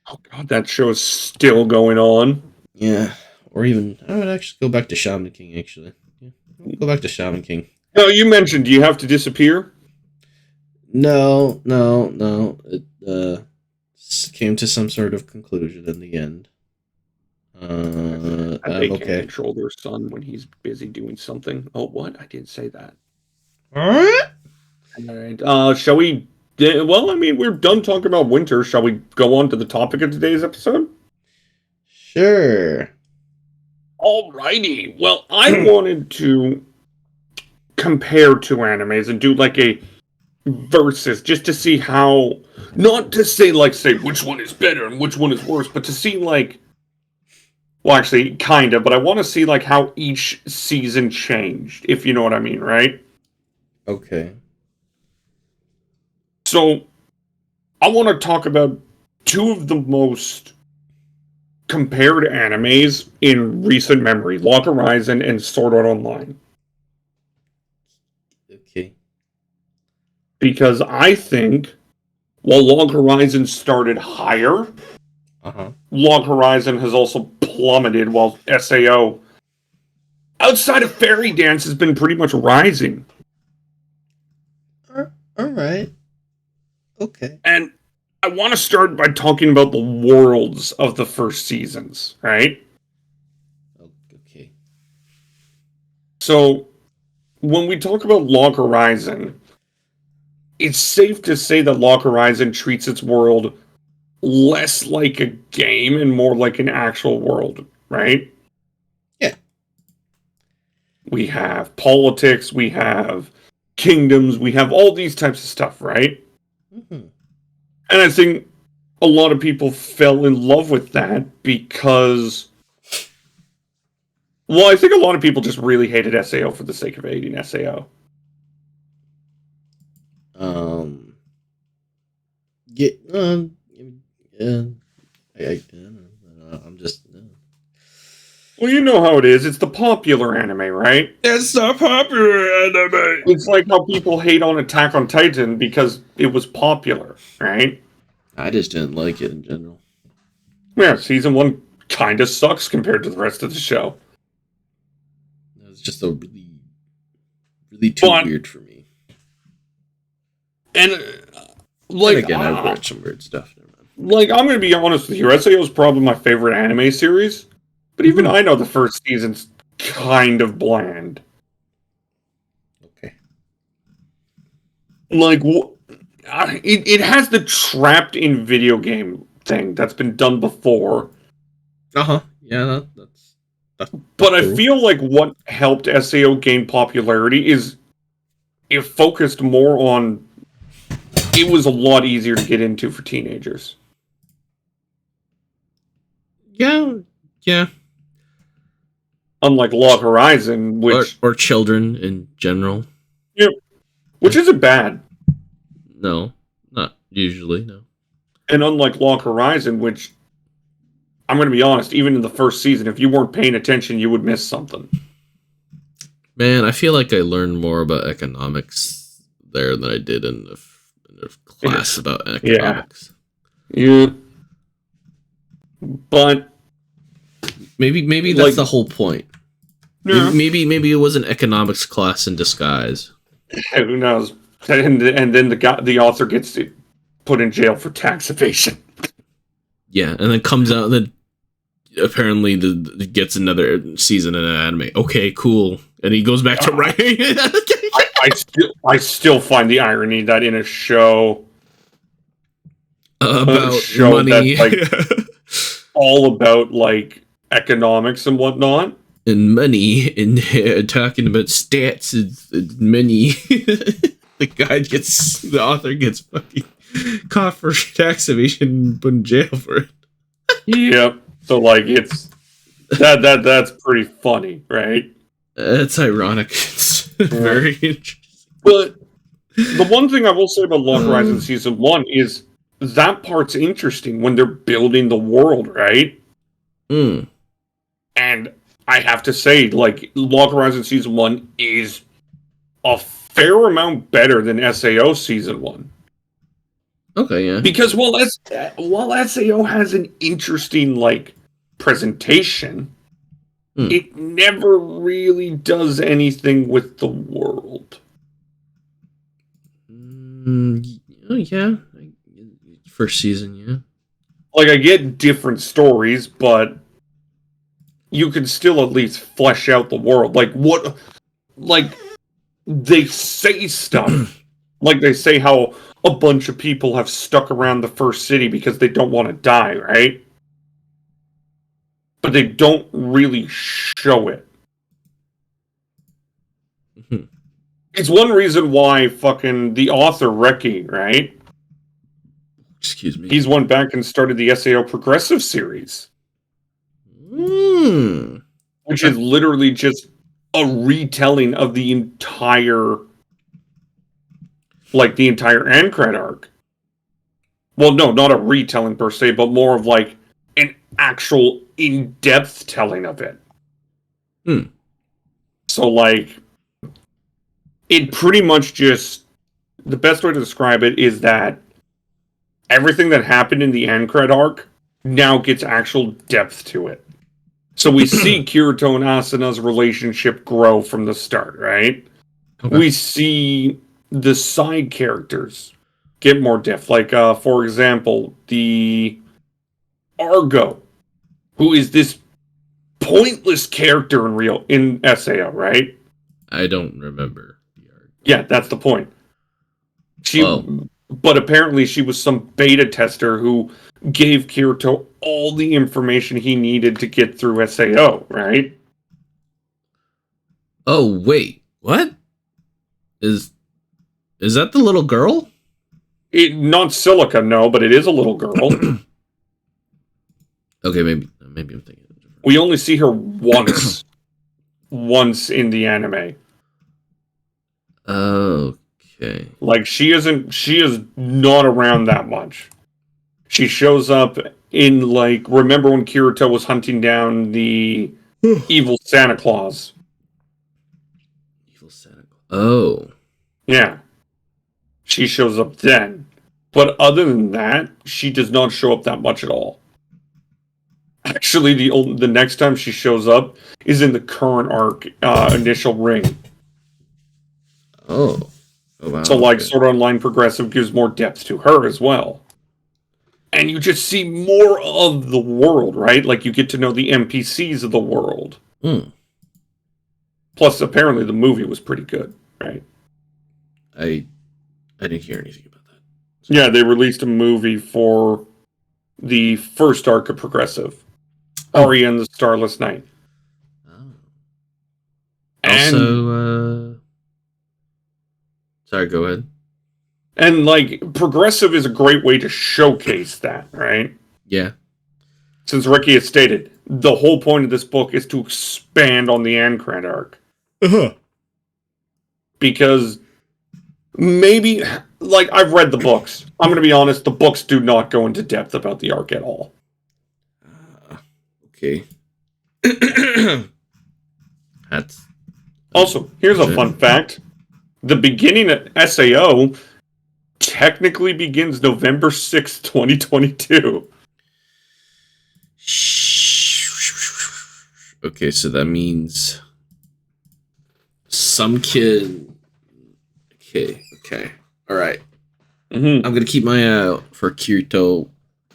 Oh god, that show is still going on. Yeah. Or even, I would actually go back to Shaman King, actually. Yeah. Go back to Shaman King. No, you mentioned, do you have to disappear? No. It came to some sort of conclusion in the end. And they I'm can't okay. control their son when he's busy doing something. Oh, what? I didn't say that. Alright. All right. Shall we? Well, I mean, we're done talking about winter. Shall we go on to the topic of today's episode? Sure. Alrighty. Well, I wanted to compare two animes and do like a versus just to see how, not to say like say which one is better and which one is worse, but to see like, well, actually, kind of, but I want to see like how each season changed, if you know what I mean, right? Okay. So I want to talk about two of the most compared animes in recent memory: Log Horizon and Sword Art Online. Okay. Because I think while Log Horizon started higher, Log Horizon has also plummeted, while SAO, outside of Fairy Dance, has been pretty much rising. Alright. Okay. And I want to start by talking about the worlds of the first seasons, right? Okay. So, when we talk about Log Horizon, it's safe to say that Log Horizon treats its world less like a game and more like an actual world, right? Yeah. We have politics, we have kingdoms, we have all these types of stuff, right? Mm-hmm. And I think a lot of people fell in love with that because, well, I think a lot of people just really hated SAO for the sake of hating SAO. Yeah. I'm just. Well, you know how it is. It's the popular anime, right? It's the popular anime. It's like how people hate on Attack on Titan because it was popular, right? I just didn't like it in general. Yeah, season 1 kind of sucks compared to the rest of the show. It was just so really too weird for me. And like, and again, I've read some weird stuff. Like, I'm gonna be honest with you, SAO is probably my favorite anime series, but even I know the first season's kind of bland. Okay. Like, it has the trapped in video game thing that's been done before. Yeah, that's but I true. feel like what helped SAO gain popularity is it focused more on. It was a lot easier to get into for teenagers. Yeah. Unlike Log Horizon, which or children in general. Yeah, which isn't bad. No, not usually. No. And unlike Log Horizon, which I'm going to be honest, even in the first season, if you weren't paying attention, you would miss something. Man, I feel like I learned more about economics there than I did in the class about economics. Yeah. But maybe that's the whole point. Yeah. Maybe it was an economics class in disguise. Who knows? And then the author gets put in jail for tax evasion. Yeah, and then comes out and then apparently gets another season in an anime. Okay, cool. And he goes back to writing. I still find the irony that in a show about money, that's like all about like economics and whatnot, and money, and talking about stats and money. The author gets fucking caught for tax evasion and put in jail for it. Yep. So like it's that's pretty funny, right? It's ironic. It's very interesting. But the one thing I will say about Log Horizon Season 1 is that part's interesting when they're building the world, right? And I have to say, like, Log Horizon Season 1 is a fair amount better than SAO Season 1. Okay, yeah. Because while SAO has an interesting, like, presentation, it never really does anything with the world. Yeah. First season, yeah. Like, I get different stories, but you can still at least flesh out the world. Like, what... Like, they say stuff. Like, they say how a bunch of people have stuck around the first city because they don't want to die, right? But they don't really show it. Mm-hmm. It's one reason why fucking the author, Reki, right? Excuse me. He's went back and started the SAO Progressive series. Which is literally just a retelling of the entire... Like, the entire Ancred arc. Well, no, not a retelling per se, but more of, like, an actual in-depth telling of it. So, like... It pretty much just... The best way to describe it is that everything that happened in the Ancred arc now gets actual depth to it. So we see Kirito and Asuna's relationship grow from the start, right? Okay. We see the side characters get more depth. Like, for example, the Argo, who is this pointless character in SAO, right? I don't remember the Argo. Yeah, that's the point. But apparently she was some beta tester who gave Kirito all the information he needed to get through SAO, right? Oh, wait. What? Is that the little girl? Not Silica, no, but it is a little girl. Okay, maybe I'm thinking. We only see her once. Once in the anime. Okay. Like, she is not around that much. She shows up in, like, remember when Kirito was hunting down the evil Santa Claus? Evil Santa Claus. Oh. Yeah. She shows up then. But other than that, she does not show up that much at all. Actually, the next time she shows up is in the current arc, Initial Ring. Oh. Oh, wow. So, like, Sword Art Online Progressive gives more depth to her as well. And you just see more of the world, right? Like, you get to know the NPCs of the world. Plus, apparently, the movie was pretty good, right? I didn't hear anything about that. So. Yeah, they released a movie for the first arc of Progressive. Aria and the Starless Night. Oh. Also, sorry, go ahead. And, like, Progressive is a great way to showcase that, right? Yeah. Since Ricky has stated, the whole point of this book is to expand on the Ancred arc. Because maybe, like, I've read the books. I'm going to be honest, the books do not go into depth about the arc at all. Okay. Also, here's a fun fact. The beginning of SAO technically begins November 6th, 2022. Okay, so that means some kid... Okay. All right. Mm-hmm. I'm going to keep my eye out for Kirito.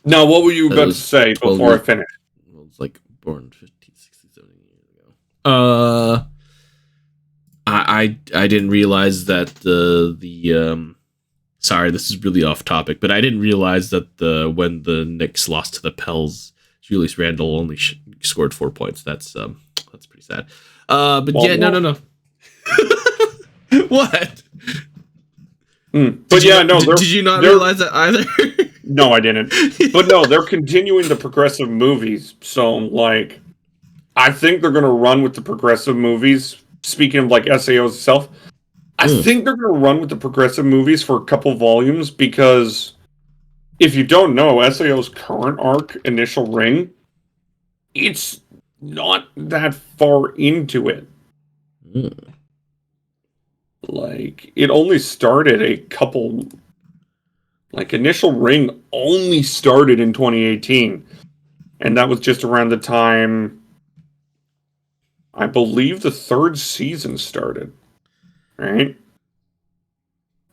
Now, what were you about to say before I finish? Well, it's like born 15, 16, 17 years ago. I didn't realize that the sorry, this is really off topic, but I didn't realize that when the Knicks lost to the Pels, Julius Randle only scored 4 points. That's pretty sad. But well, yeah, no. What? But did you not realize that either? No, I didn't. But no, they're continuing the Progressive movies. So, like, I think they're going to run with the Progressive movies. Speaking of, like, SAO itself, I think they're going to run with the Progressive movies for a couple volumes because if you don't know, SAO's current arc, Initial Ring, it's not that far into it. Like, it only started a couple... Like, Initial Ring only started in 2018. And that was just around the time... I believe the third season started. Right?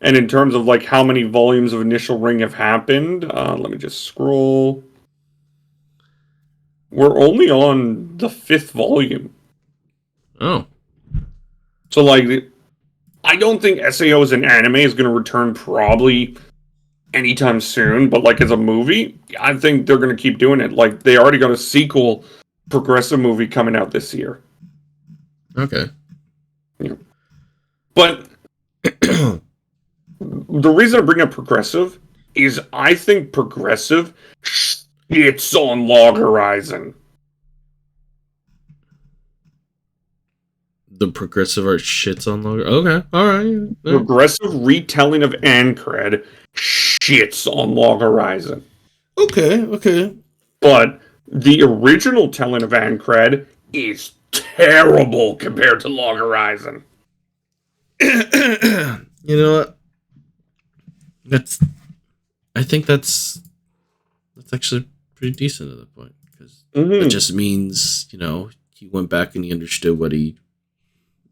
And in terms of like how many volumes of Initial Ring have happened, let me just scroll. We're only on the 5th volume. Oh. So like, I don't think SAO as an anime is going to return probably anytime soon, but like as a movie, I think they're going to keep doing it. Like they already got a sequel progressive movie coming out this year. Okay. Yeah. But the reason I bring up progressive is I think progressive shits on Log Horizon. The progressive art shits on Log. Okay, all right. Progressive retelling of Ancred shits on Log Horizon. Okay. But the original telling of Ancred is terrible compared to Log Horizon. You know what? I think that's actually pretty decent at that point, because it just means, he went back and he understood what he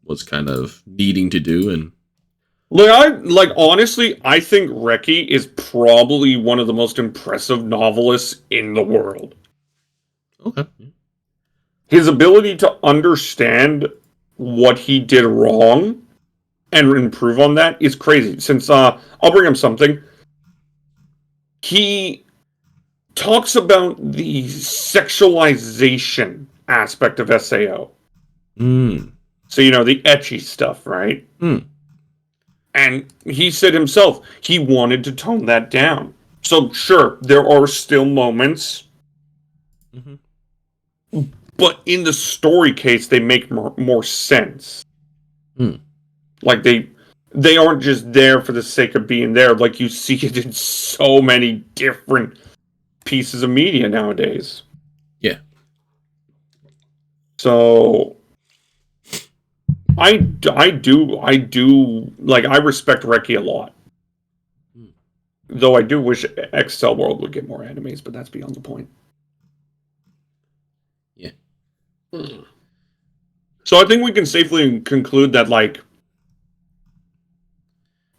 was kind of needing to do. And honestly, I think Reki is probably one of the most impressive novelists in the world. Okay. His ability to understand what he did wrong and improve on that is crazy. Since I'll bring him something. He talks about the sexualization aspect of SAO. So, the ecchi stuff, right? And he said himself, he wanted to tone that down. So, sure, there are still moments. But in the story case, they make more sense. Like, they aren't just there for the sake of being there. Like, you see it in so many different pieces of media nowadays. Yeah. So I do like, I respect Reki a lot. Though I do wish Excel World would get more animes, but that's beyond the point. Yeah. So I think we can safely conclude that, like,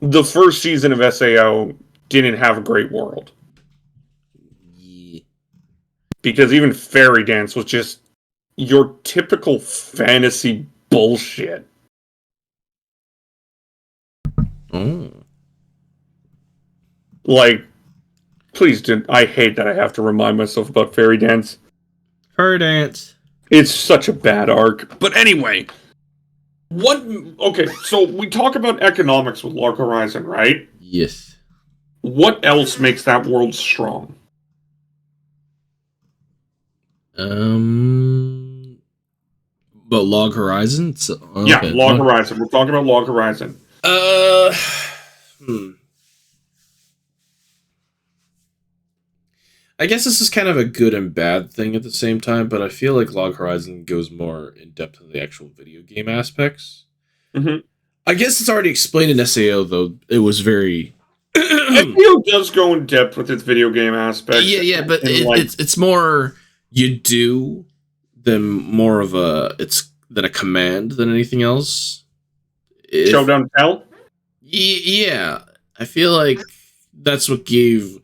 the first season of SAO didn't have a great world. Yeah. Because even Fairy Dance was just your typical fantasy bullshit. Oh. Like, please do. I hate that I have to remind myself about Fairy Dance. Fairy Dance. It's such a bad arc. But anyway, okay, so we talk about economics with Log Horizon, right? Yes. What else makes that world strong? But Log Horizon? Yeah, Log Horizon. We're talking about Log Horizon. I guess this is kind of a good and bad thing at the same time, but I feel like Log Horizon goes more in depth in the actual video game aspects. I guess it's already explained in SAO, though. It was very... SAO does go in depth with its video game aspects. Yeah, but it's more you do than more of than a command than anything else. Show, don't tell? Yeah. I feel like that's what gave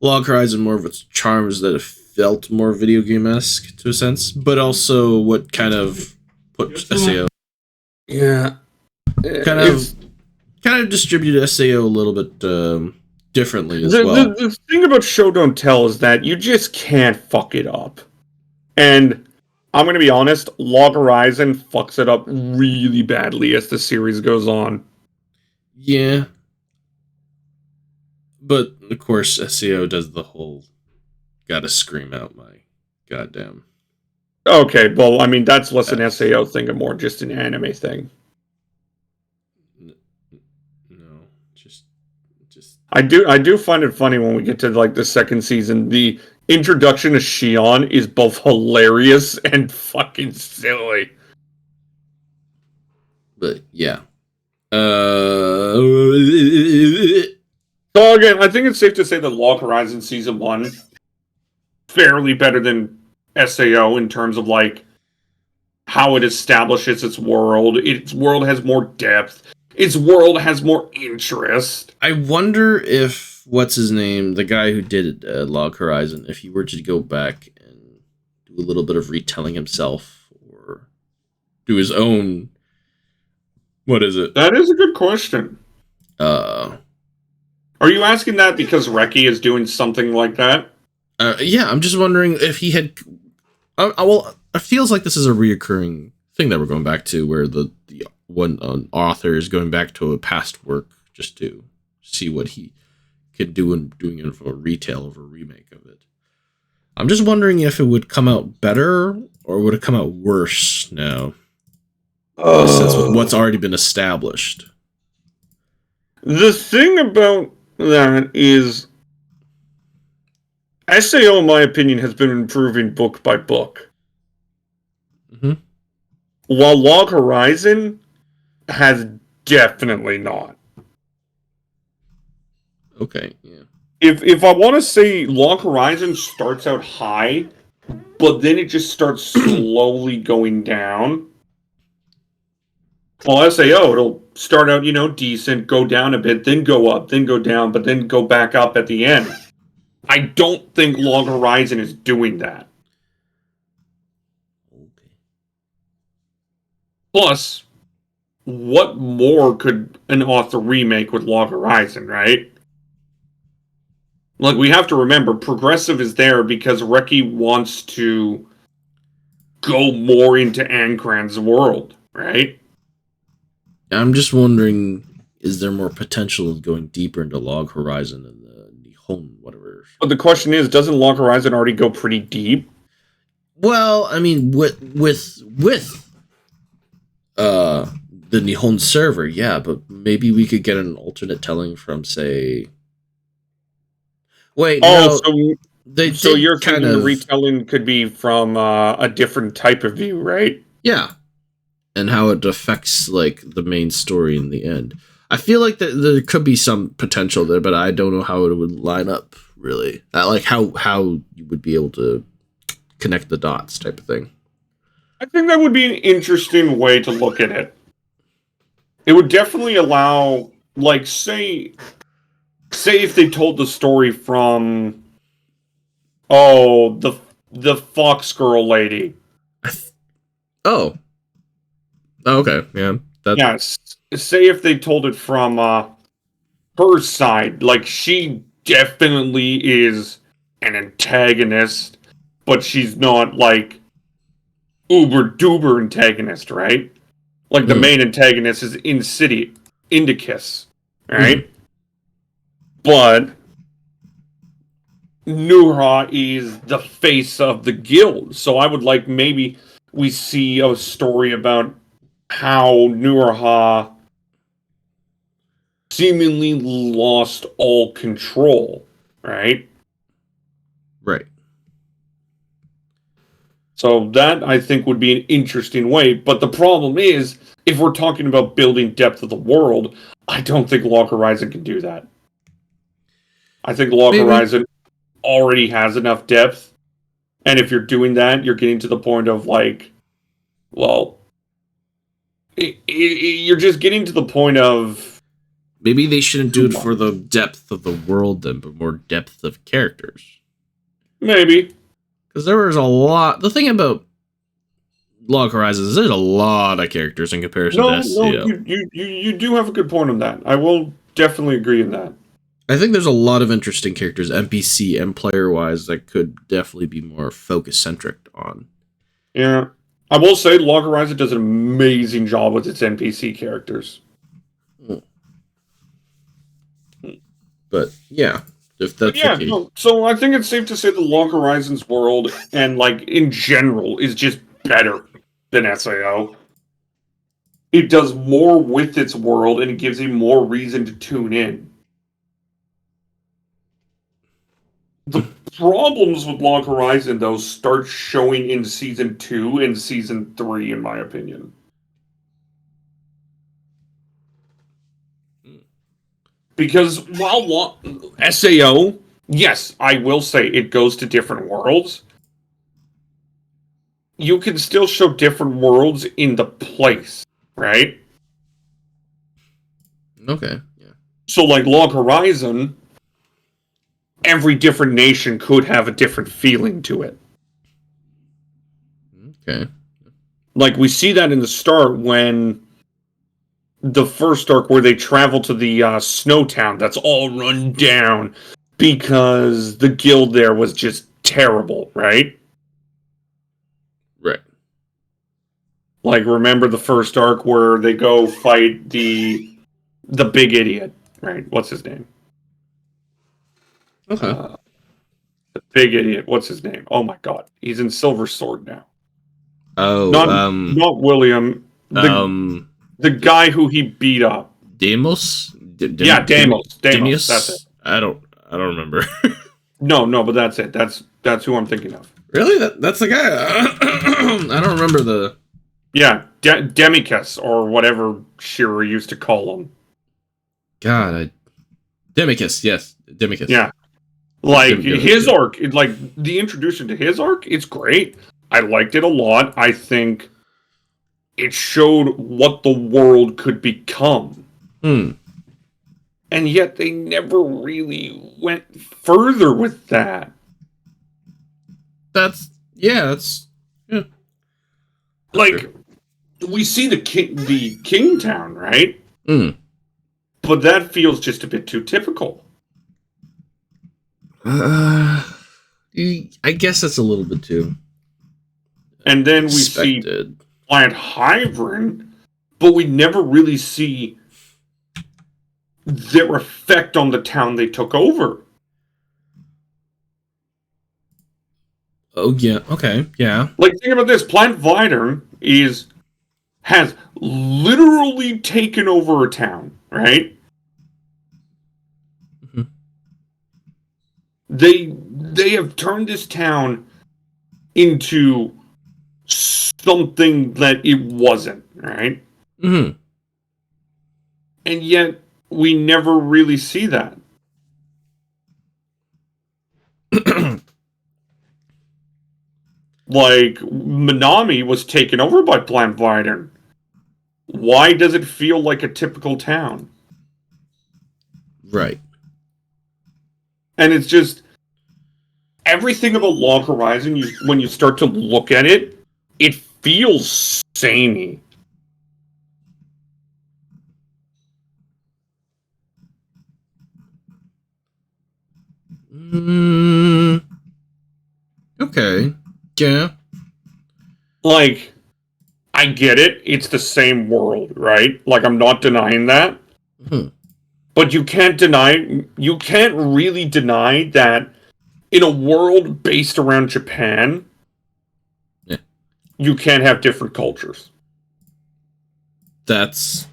Log Horizon more of its charms, that it felt more video game-esque to a sense, but also what kind of put SAO. Yeah. Kind of distributed SAO a little bit differently as well. The thing about Show Don't Tell is that you just can't fuck it up. And I'm going to be honest, Log Horizon fucks it up really badly as the series goes on. Yeah. But, of course, SAO does the whole gotta scream out my goddamn. Okay, well, I mean, that's less an SAO thing and more just an anime thing. No, just. I do find it funny when we get to, like, the second season. The introduction of Shion is both hilarious and fucking silly. But, yeah. So again, I think it's safe to say that Log Horizon Season 1 fairly better than SAO in terms of, like, how it establishes its world. Its world has more depth. its world has more interest. I wonder if what's his name, the guy who did Log Horizon, if he were to go back and do a little bit of retelling himself or do his own. What is it? That is a good question. Are you asking that because Reki is doing something like that? Yeah, I'm just wondering if he had. Well, it feels like this is a reoccurring thing that we're going back to, where the one author is going back to a past work just to see what he could do and doing it for a retell or a remake of it. I'm just wondering if it would come out better or would it come out worse now? Since what's already been established. The thing about that is SAO, in my opinion, has been improving book by book. Mm-hmm. While Log Horizon has definitely not. Okay, yeah. If I want to say Log Horizon starts out high, but then it just starts slowly going down. Well, SAO, it'll start out, decent, go down a bit, then go up, then go down, but then go back up at the end. I don't think Log Horizon is doing that. Okay. Plus, what more could an author remake with Log Horizon, right? Like, we have to remember, Progressive is there because Reki wants to go more into Ankran's world, right? I'm just wondering, is there more potential of going deeper into Log Horizon and the Nihon, whatever? But the question is, doesn't Log Horizon already go pretty deep? Well, I mean, with the Nihon server, yeah, but maybe we could get an alternate telling from, say... Wait, so you're kind thinking of... the retelling could be from a different type of view, right? Yeah. And how it affects, like, the main story in the end. I feel like that there could be some potential there, but I don't know how it would line up, really. Like, how you would be able to connect the dots type of thing. I think that would be an interesting way to look at it. It would definitely allow, like, say if they told the story from, the Fox Girl lady. Oh, okay, yeah. Yes. Say if they told it from her side, like, she definitely is an antagonist, but she's not, like, uber-duber antagonist, right? Like, the main antagonist is Indicus, right? But Nura is the face of the guild, so I would like maybe we see a story about how Nuraha seemingly lost all control, right? Right. So that, I think, would be an interesting way. But the problem is, if we're talking about building depth of the world, I don't think Log Horizon can do that. I think Log Horizon already has enough depth. And if you're doing that, you're getting to the point of, like, well, you're just getting to the point of... Maybe they shouldn't do it for the depth of the world then, but more depth of characters. Maybe. Because there was a lot... The thing about Log Horizon is there's a lot of characters in comparison to SCO. You do have a good point on that. I will definitely agree in that. I think there's a lot of interesting characters, NPC and player-wise, that could definitely be more focus-centric on. Yeah. I will say Log Horizon does an amazing job with its NPC characters. But, yeah, if that's the case. No, so I think it's safe to say the Log Horizon's world, and, like, in general, is just better than SAO. It does more with its world, and it gives you more reason to tune in. The problems with Log Horizon, though, start showing in Season 2 and Season 3, in my opinion. Because while SAO, yes, I will say it goes to different worlds, you can still show different worlds in the place, right? Okay. Yeah. So, like Log Horizon, every different nation could have a different feeling to it. Okay. Like, we see that in the start when the first arc where they travel to the snow town that's all run down because the guild there was just terrible, right? Right. Like, remember the first arc where they go fight the big idiot, right? What's his name? Okay. The big idiot. What's his name? Oh my god, he's in Silver Sword now. Oh, Not William. The guy who he beat up. Deimos? Yeah, Deimos. Deimos? That's it. I don't remember. No, but that's it. That's who I'm thinking of. Really? That's the guy? I don't remember the... Yeah, Demicus, or whatever Shearer used to call him. God, Demicus, yes. Demicus. Yeah. Like, Demicus, his arc, like, the introduction to his arc, it's great. I liked it a lot. I think it showed what the world could become. Hmm. And yet they never really went further with that. Yeah. Like, we see the King Town, right? Hmm. But that feels just a bit too typical. I guess that's a little bit too And then we expected. see Planet Hybrin, but we never really see their effect on the town they took over. Oh yeah, okay, yeah. Like, think about this: Planet Hybrin has literally taken over a town, right? Mm-hmm. They have turned this town into something that it wasn't, right? Mm-hmm. And yet we never really see that. Like, Minami was taken over by Planet Hybrin. Why does it feel like a typical town? Right. And it's just everything about Log Horizon, when you start to look at it, it feels samey. Okay. Yeah. Like, I get it. It's the same world, right? Like, I'm not denying that. Hmm. But you can't really deny that in a world based around Japan, Yeah. you can't have different cultures. That's...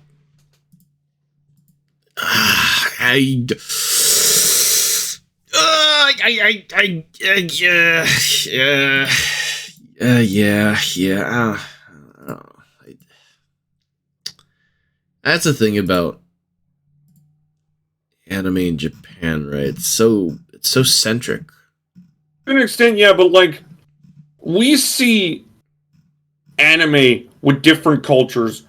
yeah. That's the thing about anime in Japan, right? It's so centric. To an extent, yeah, but like, we see anime with different cultures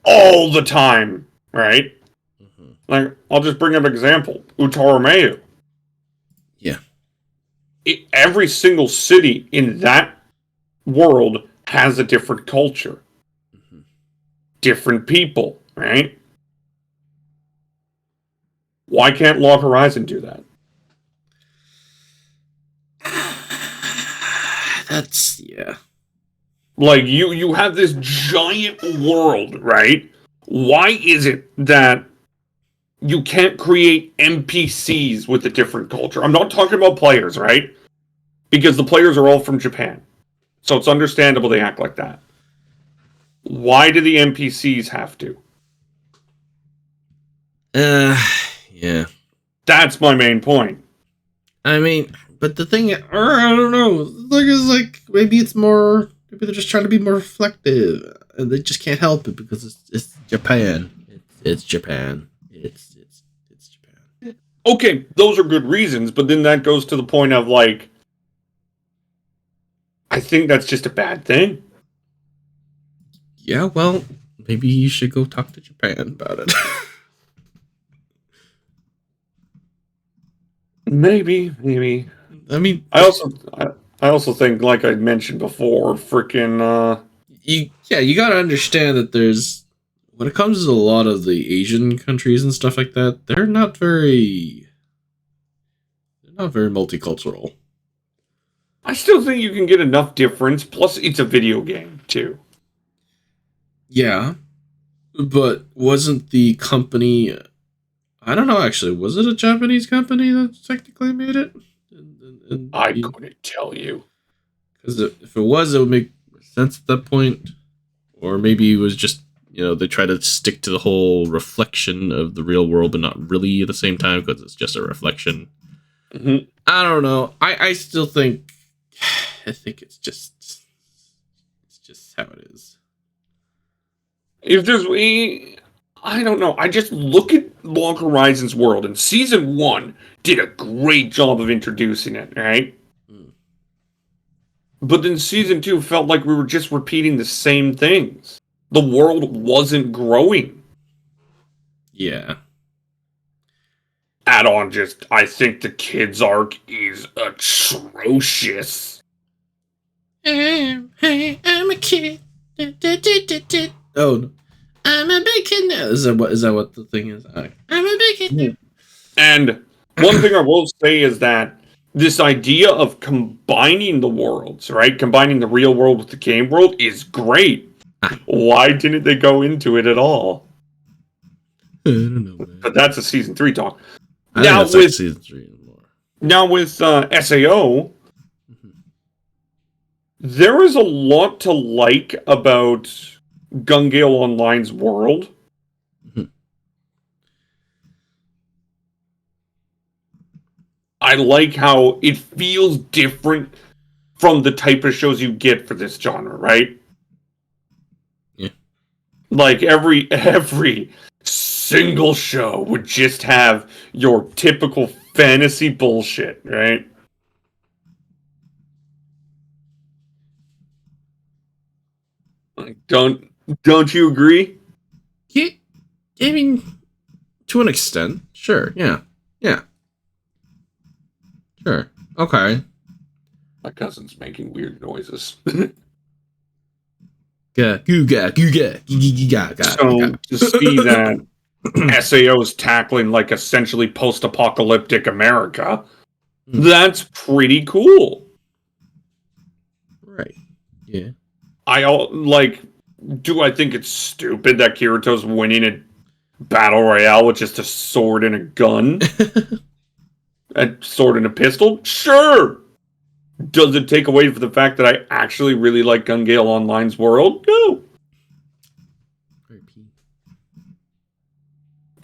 all the time, right? Mm-hmm. Like, I'll just bring up an example. Utarumeyu. Yeah. Every single city in that world has a different culture. Mm-hmm. Different people, right? Why can't Log Horizon do that? That's... yeah. Like, you have this giant world, right? Why is it that you can't create NPCs with a different culture? I'm not talking about players, right? Because the players are all from Japan. So it's understandable they act like that. Why do the NPCs have to? Yeah. That's my main point. I mean, but the thing, I don't know. The thing is, like, maybe they're just trying to be more reflective, and they just can't help it because it's Japan. It's Japan. It's Japan. Okay, those are good reasons, but then that goes to the point of, like, I think that's just a bad thing. Yeah, well, maybe you should go talk to Japan about it. Maybe. I mean, I also think, like I mentioned before, freaking. you gotta understand that there's when it comes to a lot of the Asian countries and stuff like that, they're not very multicultural. I still think you can get enough difference. Plus, it's a video game too. Yeah, but wasn't the company? I don't know. Actually, was it a Japanese company that technically made it? I couldn't tell you. Because if it was, it would make sense at that point. Or maybe it was just, they try to stick to the whole reflection of the real world, but not really at the same time because it's just a reflection. Mm-hmm. I don't know. I still think, it's just how it is. If there's I don't know. I just look at Log Horizon's world, and Season 1 did a great job of introducing it, right? But then Season 2 felt like we were just repeating the same things. The world wasn't growing. Yeah. Add-on I think the kids' arc is atrocious. Hey, I'm a kid. Oh, no. I'm a big kid now. Is that what the thing is? I'm a big kid now. And one thing I will say is that this idea of combining the worlds, right? Combining the real world with the game world is great. Why didn't they go into it at all? I don't know, man. But that's a Season 3 talk. I think that's like Season 3 anymore. Now with SAO, there is a lot to like about Gun Gale Online's world. I like how it feels different from the type of shows you get for this genre, right? Yeah. Like every single show would just have your typical fantasy bullshit, right? Like, don't you agree? Yeah, I mean, to an extent, sure. Yeah. Sure. Okay. My cousin's making weird noises. Yeah. So to see that SAO is tackling like essentially post-apocalyptic America, that's pretty cool. Right. Yeah. Do I think it's stupid that Kirito's winning a battle royale with just a sword and a gun? A sword and a pistol? Sure! Does it take away from the fact that I actually really like Gun Gale Online's world? No.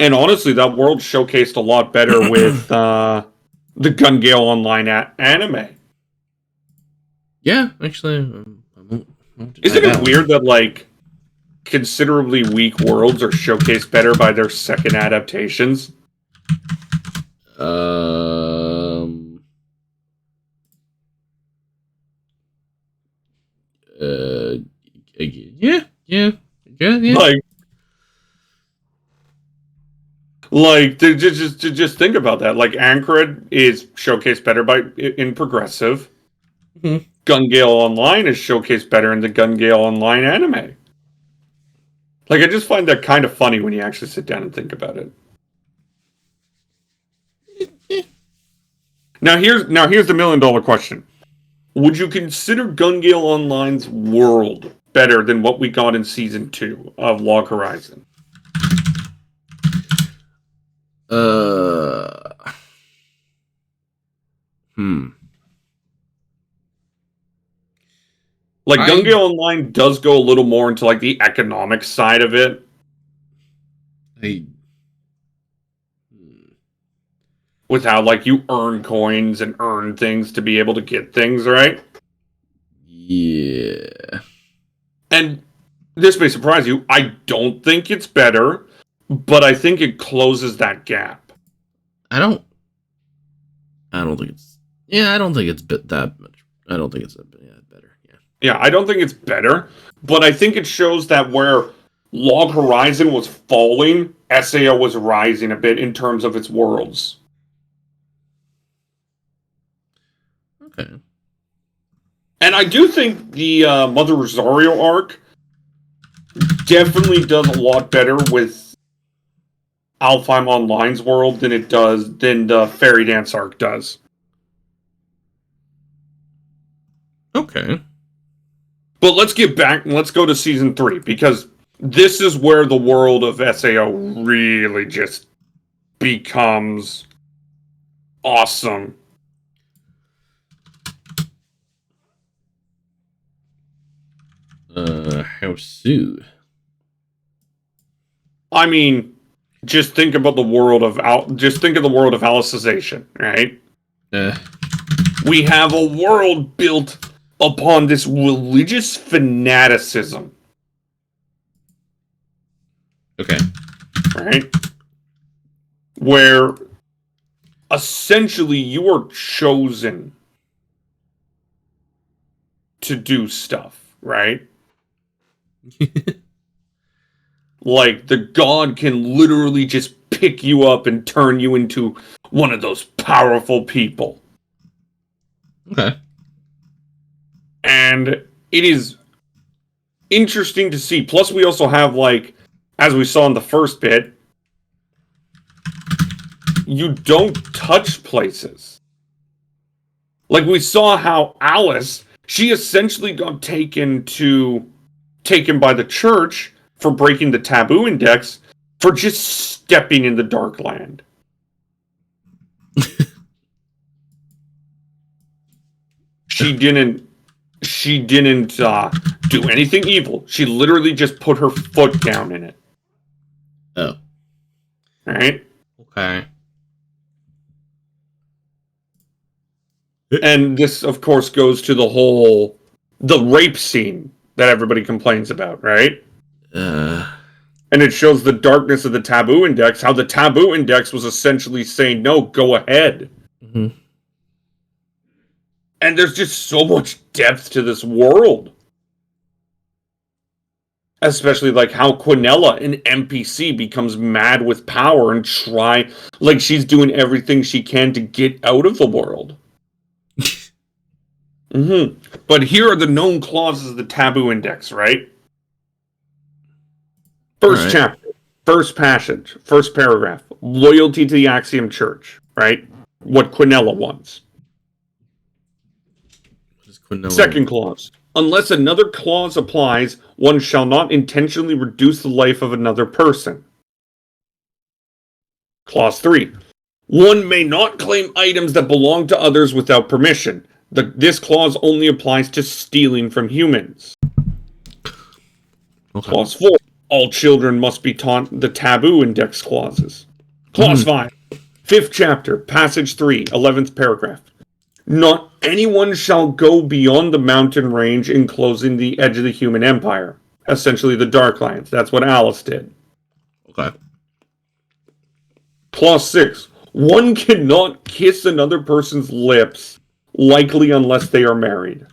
And honestly, that world showcased a lot better with the Gun Gale Online anime. Yeah, actually, isn't it weird that like considerably weak worlds are showcased better by their second adaptations? Yeah. Like just think about that. Like Ankred is showcased better in Progressive. Mm-hmm. Gun Gale Online is showcased better in the Gun Gale Online anime. Like I just find that kind of funny when you actually sit down and think about it. Now here's the $1 million question. Would you consider Gun Gale Online's world better than what we got in Season 2 of Log Horizon? Like Gun Gale Online does go a little more into like the economic side of it. With how like you earn coins and earn things to be able to get things, right? Yeah. And this may surprise you. I don't think it's better, but I think it closes that gap. I don't think it's. Yeah, I don't think it's that much. I don't think it's better. Yeah. Yeah, I don't think it's better, but I think it shows that where Log Horizon was falling, SAO was rising a bit in terms of its worlds. Okay. And I do think the Mother Rosario arc definitely does a lot better with Alfheim Online's world than the Fairy Dance arc does. Okay. But let's get back and let's go to season 3, because this is where the world of SAO really just becomes awesome. How soon? I mean, just think about the world of Alicization, right? We have a world built upon this religious fanaticism. Okay. Right? Where essentially you are chosen to do stuff, right? Like, the god can literally just pick you up and turn you into one of those powerful people. Okay. And it is interesting to see. Plus, we also have, like, as we saw in the first bit, you don't touch places. Like, we saw how Alice, she essentially got taken by the church for breaking the taboo index for just stepping in the dark land. She didn't do anything evil. She literally just put her foot down in it. Oh. Right? Okay. And this, of course, goes to the rape scene that everybody complains about, right? And it shows the darkness of the taboo index, how the taboo index was essentially saying, no, go ahead. Mm-hmm. And there's just so much depth to this world. Especially like how Quinella, an NPC, becomes mad with power and she's doing everything she can to get out of the world. Mm-hmm. But here are the known clauses of the taboo index, right? First chapter, first passage, first paragraph. Loyalty to the Axiom Church, right? What Quinella wants. Second clause. Unless another clause applies, one shall not intentionally reduce the life of another person. Clause 3. One may not claim items that belong to others without permission. This clause only applies to stealing from humans. Okay. Clause 4. All children must be taught the taboo index clauses. Clause 5. 5th chapter, passage 3, 11th paragraph. Not anyone shall go beyond the mountain range enclosing the edge of the human empire. Essentially the Darklands. That's what Alice did. Okay. Clause 6. One cannot kiss another person's lips, likely unless they are married.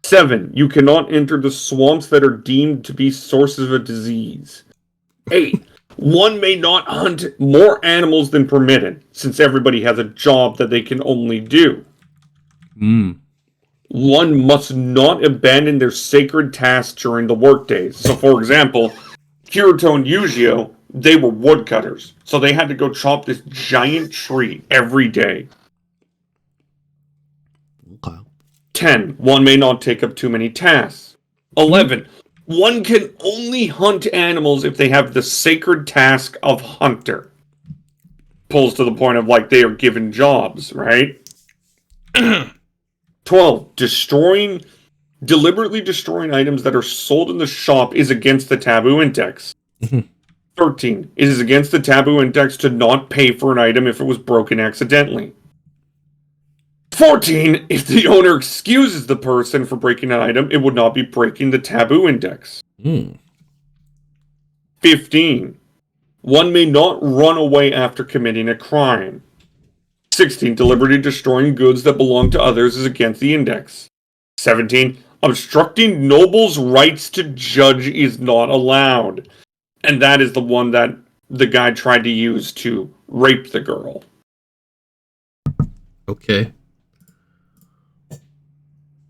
7. You cannot enter the swamps that are deemed to be sources of a disease. 8. One may not hunt more animals than permitted, since everybody has a job that they can only do. One must not abandon their sacred tasks during the workdays. So, for example, Kirito and Yujiro, they were woodcutters, so they had to go chop this giant tree every day. Okay. 10. One may not take up too many tasks. 11. One can only hunt animals if they have the sacred task of hunter. Pulls to the point of, like, they are given jobs, right? 12. Deliberately destroying items that are sold in the shop is against the taboo index. 13. It is against the taboo index to not pay for an item if it was broken accidentally. 14. If the owner excuses the person for breaking an item, it would not be breaking the taboo index. 15. One may not run away after committing a crime. 16. Deliberately destroying goods that belong to others is against the index. 17. Obstructing nobles' rights to judge is not allowed. And that is the one that the guy tried to use to rape the girl. Okay.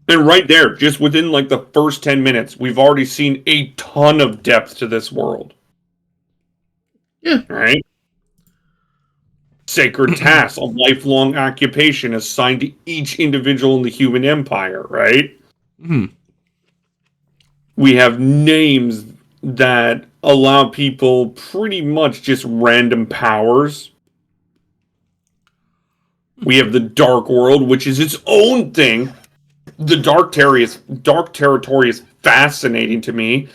And right there, just within like the first 10 minutes, we've already seen a ton of depth to this world. Yeah. Right? Sacred tasks, a lifelong occupation assigned to each individual in the human empire, right? Mm-hmm. We have names that allow people pretty much just random powers. We have the Dark World, which is its own thing. The Dark Territory is fascinating to me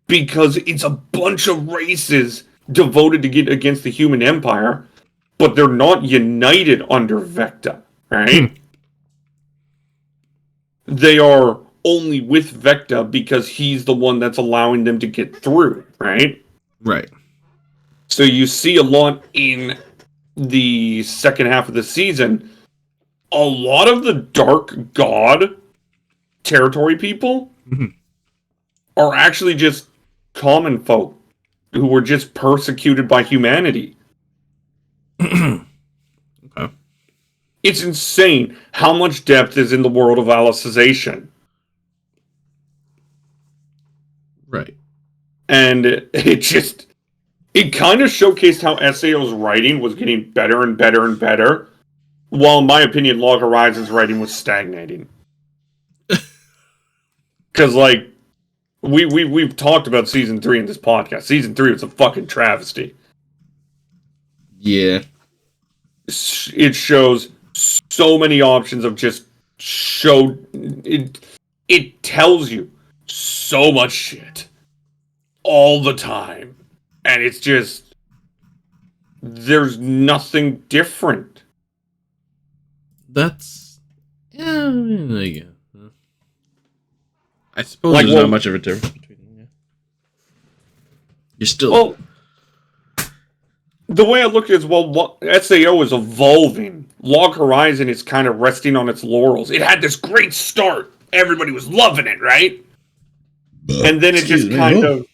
because it's a bunch of races devoted to get against the human empire, but they're not united under Vecta, right? They are only with Vecta because he's the one that's allowing them to get through, right? Right. So you see a lot in the second half of the season. A lot of the Dark God territory people are actually just common folk who were just persecuted by humanity. Okay. It's insane how much depth is in the world of Alicization. Right. And it kind of showcased how SAO's writing was getting better and better and better, while in my opinion, Log Horizon's writing was stagnating. Because, like, we've talked about Season 3 in this podcast. Season 3 was a fucking travesty. Yeah. It shows so many options of just it tells you so much shit all the time, and it's just there's nothing different. That's yeah. I suppose there's not much of a difference between them. Yeah. You're still the way I look at it is, SAO is evolving. Log Horizon is kind of resting on its laurels. It had this great start. Everybody was loving it, right? And then it just kind of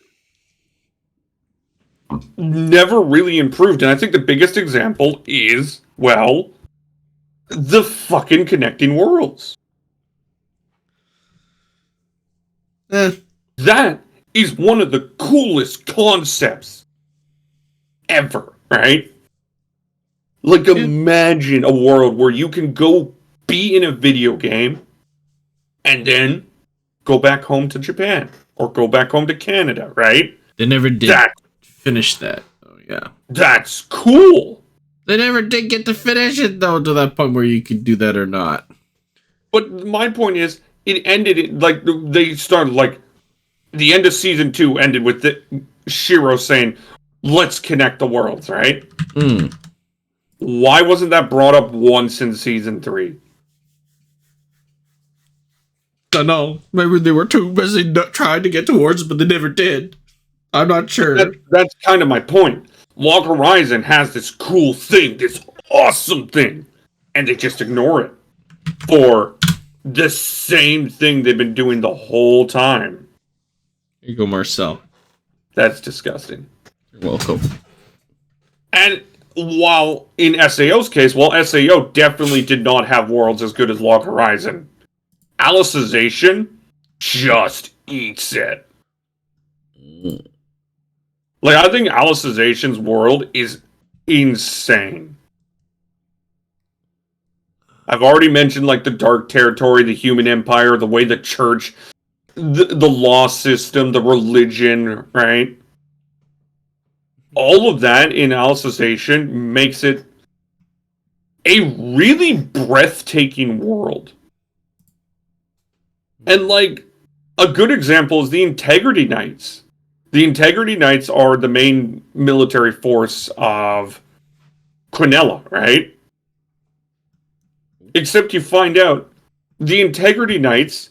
never really improved. And I think the biggest example is, well, the fucking connecting worlds. That is one of the coolest concepts ever, right? Like, imagine a world where you can go be in a video game and then go back home to Japan or go back home to Canada, right? They never did finish that. Oh, yeah. That's cool. They never did get to finish it, though, to that point where you could do that or not. But my point is, it ended, like, they started, like, the end of Season 2 ended with Shiro saying, let's connect the worlds, right? Why wasn't that brought up once in Season 3? I don't know. Maybe they were too busy trying to get towards it, but they never did. I'm not sure. That's kind of my point. Log Horizon has this cool thing, this awesome thing, and they just ignore it for the same thing they've been doing the whole time. Here you go, Marcel. That's disgusting. You're welcome. And while in SAO's case, SAO definitely did not have worlds as good as Log Horizon, Alicization just eats it. Like, I think Alicization's world is insane. I've already mentioned, like, the Dark Territory, the Human Empire, the way the Church, the law system, the religion, right? All of that in Alicization makes it a really breathtaking world. And, like, a good example is the Integrity Knights. The Integrity Knights are the main military force of Quinella, right? Except you find out the Integrity Knights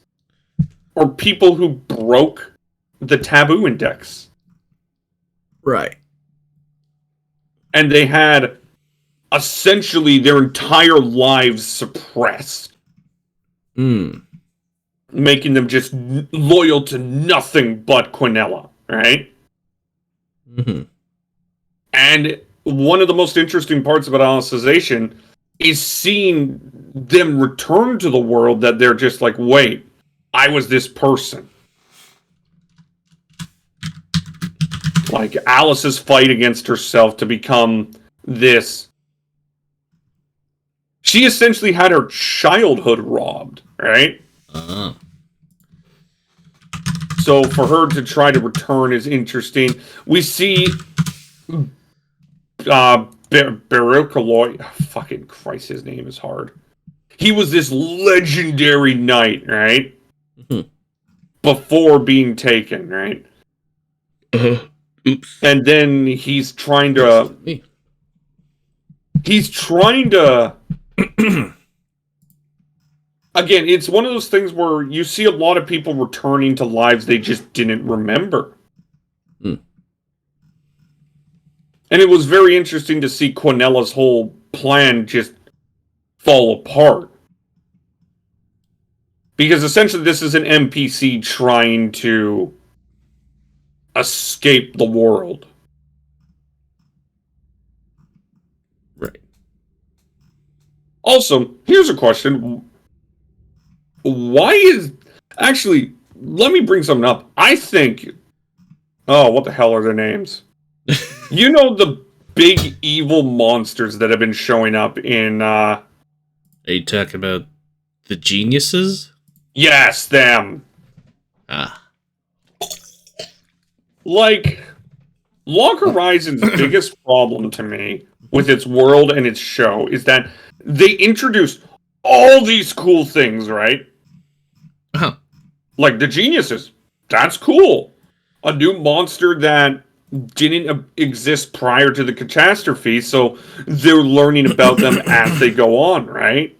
are people who broke the Taboo Index. Right. And they had essentially their entire lives suppressed. Making them just loyal to nothing but Quinella, right? And one of the most interesting parts about Alicization is seeing them return to the world that they're just like, wait, I was this person. Like Alice's fight against herself to become this. She essentially had her childhood robbed, right? Uh-huh. So for her to try to return is interesting. We see Baruch, fucking Christ, his name is hard. He was this legendary knight, right? Mm-hmm. Before being taken, right? Oops. And then he's trying to... Again, it's one of those things where you see a lot of people returning to lives they just didn't remember. Hmm. And it was very interesting to see Quinella's whole plan just fall apart. Because essentially this is an NPC trying to escape the world. Right. Also, here's a question. Why is... Actually, let me bring something up. I think... Oh, what the hell are their names? You know the big evil monsters that have been showing up in... Are you talking about the geniuses? Yes, them. Ah. Like, Log Horizon's biggest problem to me with its world and its show is that they introduced all these cool things, right? Uh-huh. Like the geniuses. That's cool. A new monster that didn't exist prior to the catastrophe, so they're learning about them as they go on, right?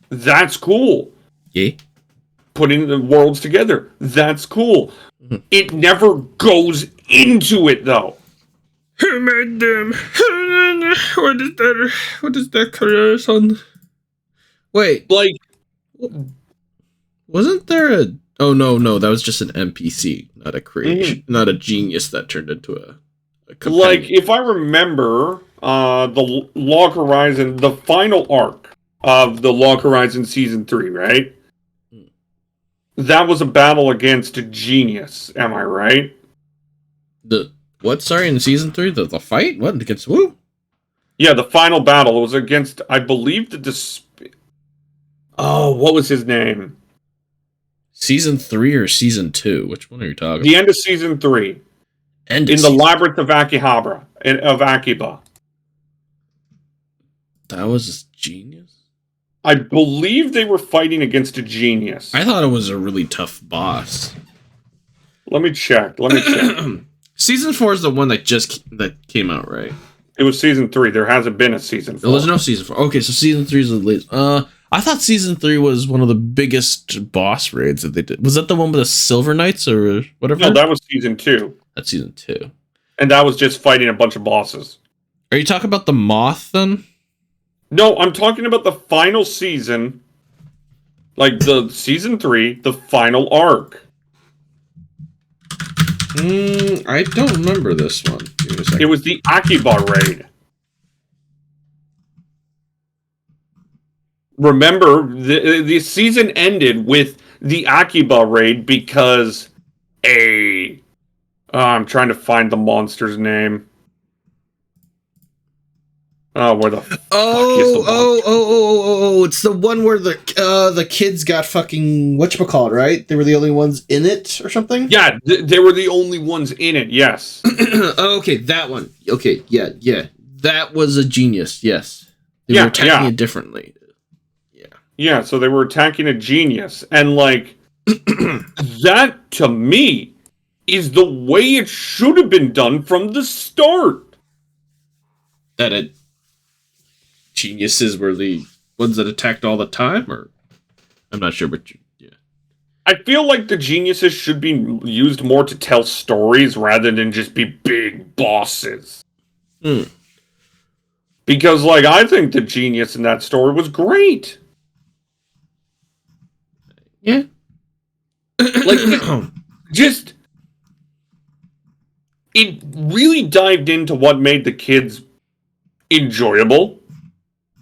That's cool. Yeah. Putting the worlds together. That's cool. Mm-hmm. It never goes into it, though. Who made them? What is that color on? Wait. Like, wasn't there a... Oh, no, that was just an NPC, not a creation, not a genius that turned into a companion. Like, if I remember, the Log Horizon, the final arc of the Log Horizon Season 3, right? That was a battle against a genius, am I right? The... What? Sorry, in Season 3? The fight? What? Against who? Yeah, the final battle was against, I believe, Oh, what was his name? Season 3 or Season 2? Which one are you talking The end of Season 3. In the Labyrinth of Akihabara. Of Akiba. That was a genius? I believe they were fighting against a genius. I thought it was a really tough boss. Let me check. Season 4 is the one that came out, right? It was Season 3. There hasn't been a Season 4. There was no Season 4. Okay, so Season 3 is the latest. I thought Season 3 was one of the biggest boss raids that they did. Was that the one with the Silver Knights or whatever? No, that was Season 2. That's Season 2. And that was just fighting a bunch of bosses. Are you talking about the Moth, then? No, I'm talking about the final season. Like, the Season 3, the final arc. I don't remember this one. Give me a second. It was the Akiba raid. Remember, the season ended with the Akiba raid because I'm trying to find the monster's name. Oh, where the fuck is the monster? Oh, it's the one where the kids got fucking whatchamacallit, right? They were the only ones in it or something? Yeah, they were the only ones in it, yes. Okay, that one. Okay, yeah. That was a genius, yes. They were attacking it differently. Yeah, so they were attacking a genius. And, like, that, to me, is the way it should have been done from the start. That geniuses were the ones that attacked all the time? Or I'm not sure, but yeah. I feel like the geniuses should be used more to tell stories rather than just be big bosses. Because, like, I think the genius in that story was great. Yeah. Like, just... It really dived into what made the kids enjoyable.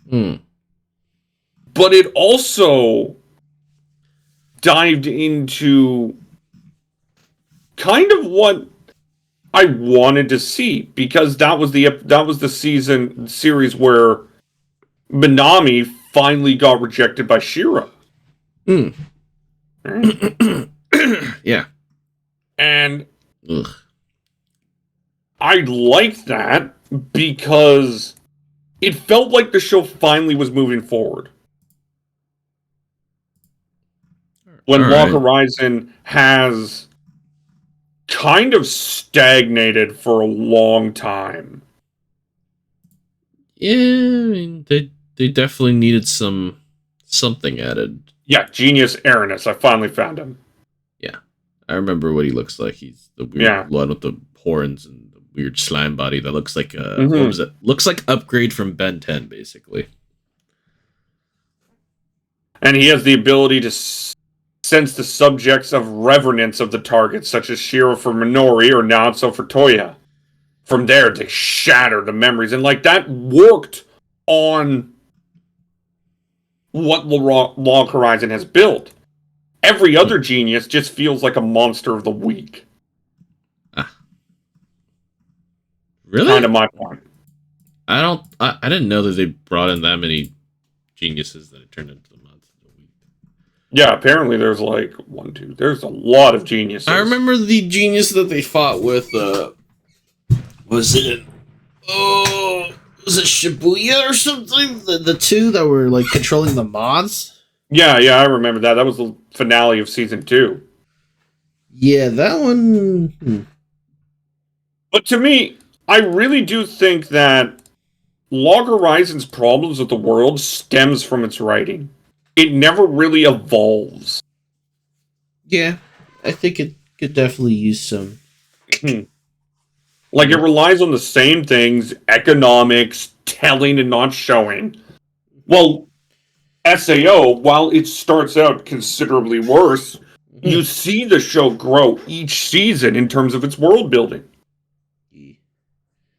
But it also dived into kind of what I wanted to see, because that was the series where Minami finally got rejected by Shira. Mm. Yeah. And Ugh. I liked that because it felt like the show finally was moving forward. When Log Horizon has kind of stagnated for a long time. Yeah, I mean, they definitely needed something added. Yeah, Genius Aranus. I finally found him. Yeah. I remember what he looks like. He's the weird one with the horns and the weird slime body that looks like what was it? Looks like Upgrade from Ben 10, basically. And he has the ability to sense the subjects of reverence of the targets, such as Shira for Minori or Naoto for Toya. From there, they shatter the memories. And like that worked on what Log Horizon has built. Every other genius just feels like a monster of the week. Really? Kind of my point. I didn't know that they brought in that many geniuses that it turned into the monster of the week. Yeah, apparently there's like there's a lot of geniuses. I remember the genius that they fought with, was it Shibuya or something? The two that were like controlling the mods? Yeah, I remember that. That was the finale of season 2. Yeah, that one. But to me, I really do think that Log Horizon's problems with the world stems from its writing. It never really evolves. Yeah, I think it could definitely use some. Like, it relies on the same things, economics, telling and not showing. Well, SAO, while it starts out considerably worse, you see the show grow each season in terms of its world building.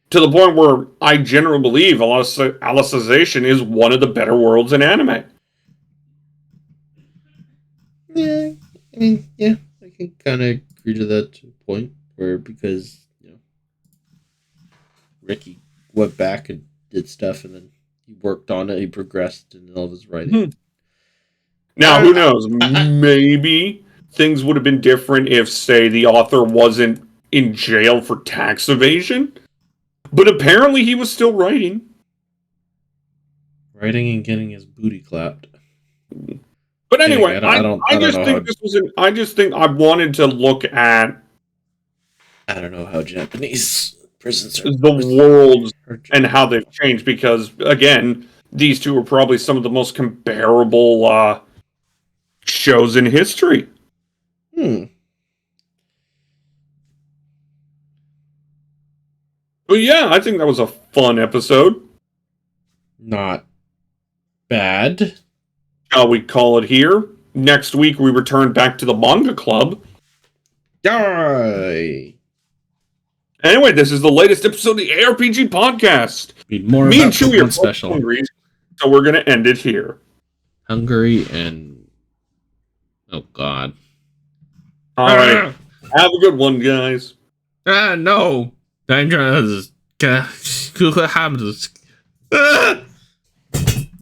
To the point where I generally believe Alicization is one of the better worlds in anime. Yeah, I mean, yeah, I can kind of agree to that point, because Ricky went back and did stuff, and then he worked on it, he progressed in all of his writing. Now, who knows? Maybe things would have been different if, say, the author wasn't in jail for tax evasion. But apparently he was still writing. Writing and getting his booty clapped. But anyway, I just think I wanted to look at... I don't know how Japanese prisons are... the worlds and how they've changed, because, again, these two are probably some of the most comparable shows in history. But yeah, I think that was a fun episode. Not bad. Shall we call it here? Next week we return back to the manga club. Die. Anyway, this is the latest episode of the EHRPG Podcast. Me and Chewie are special. Hungry, so we're gonna end it here. Hungry and oh god. All right. Have a good one, guys. No. I'm trying to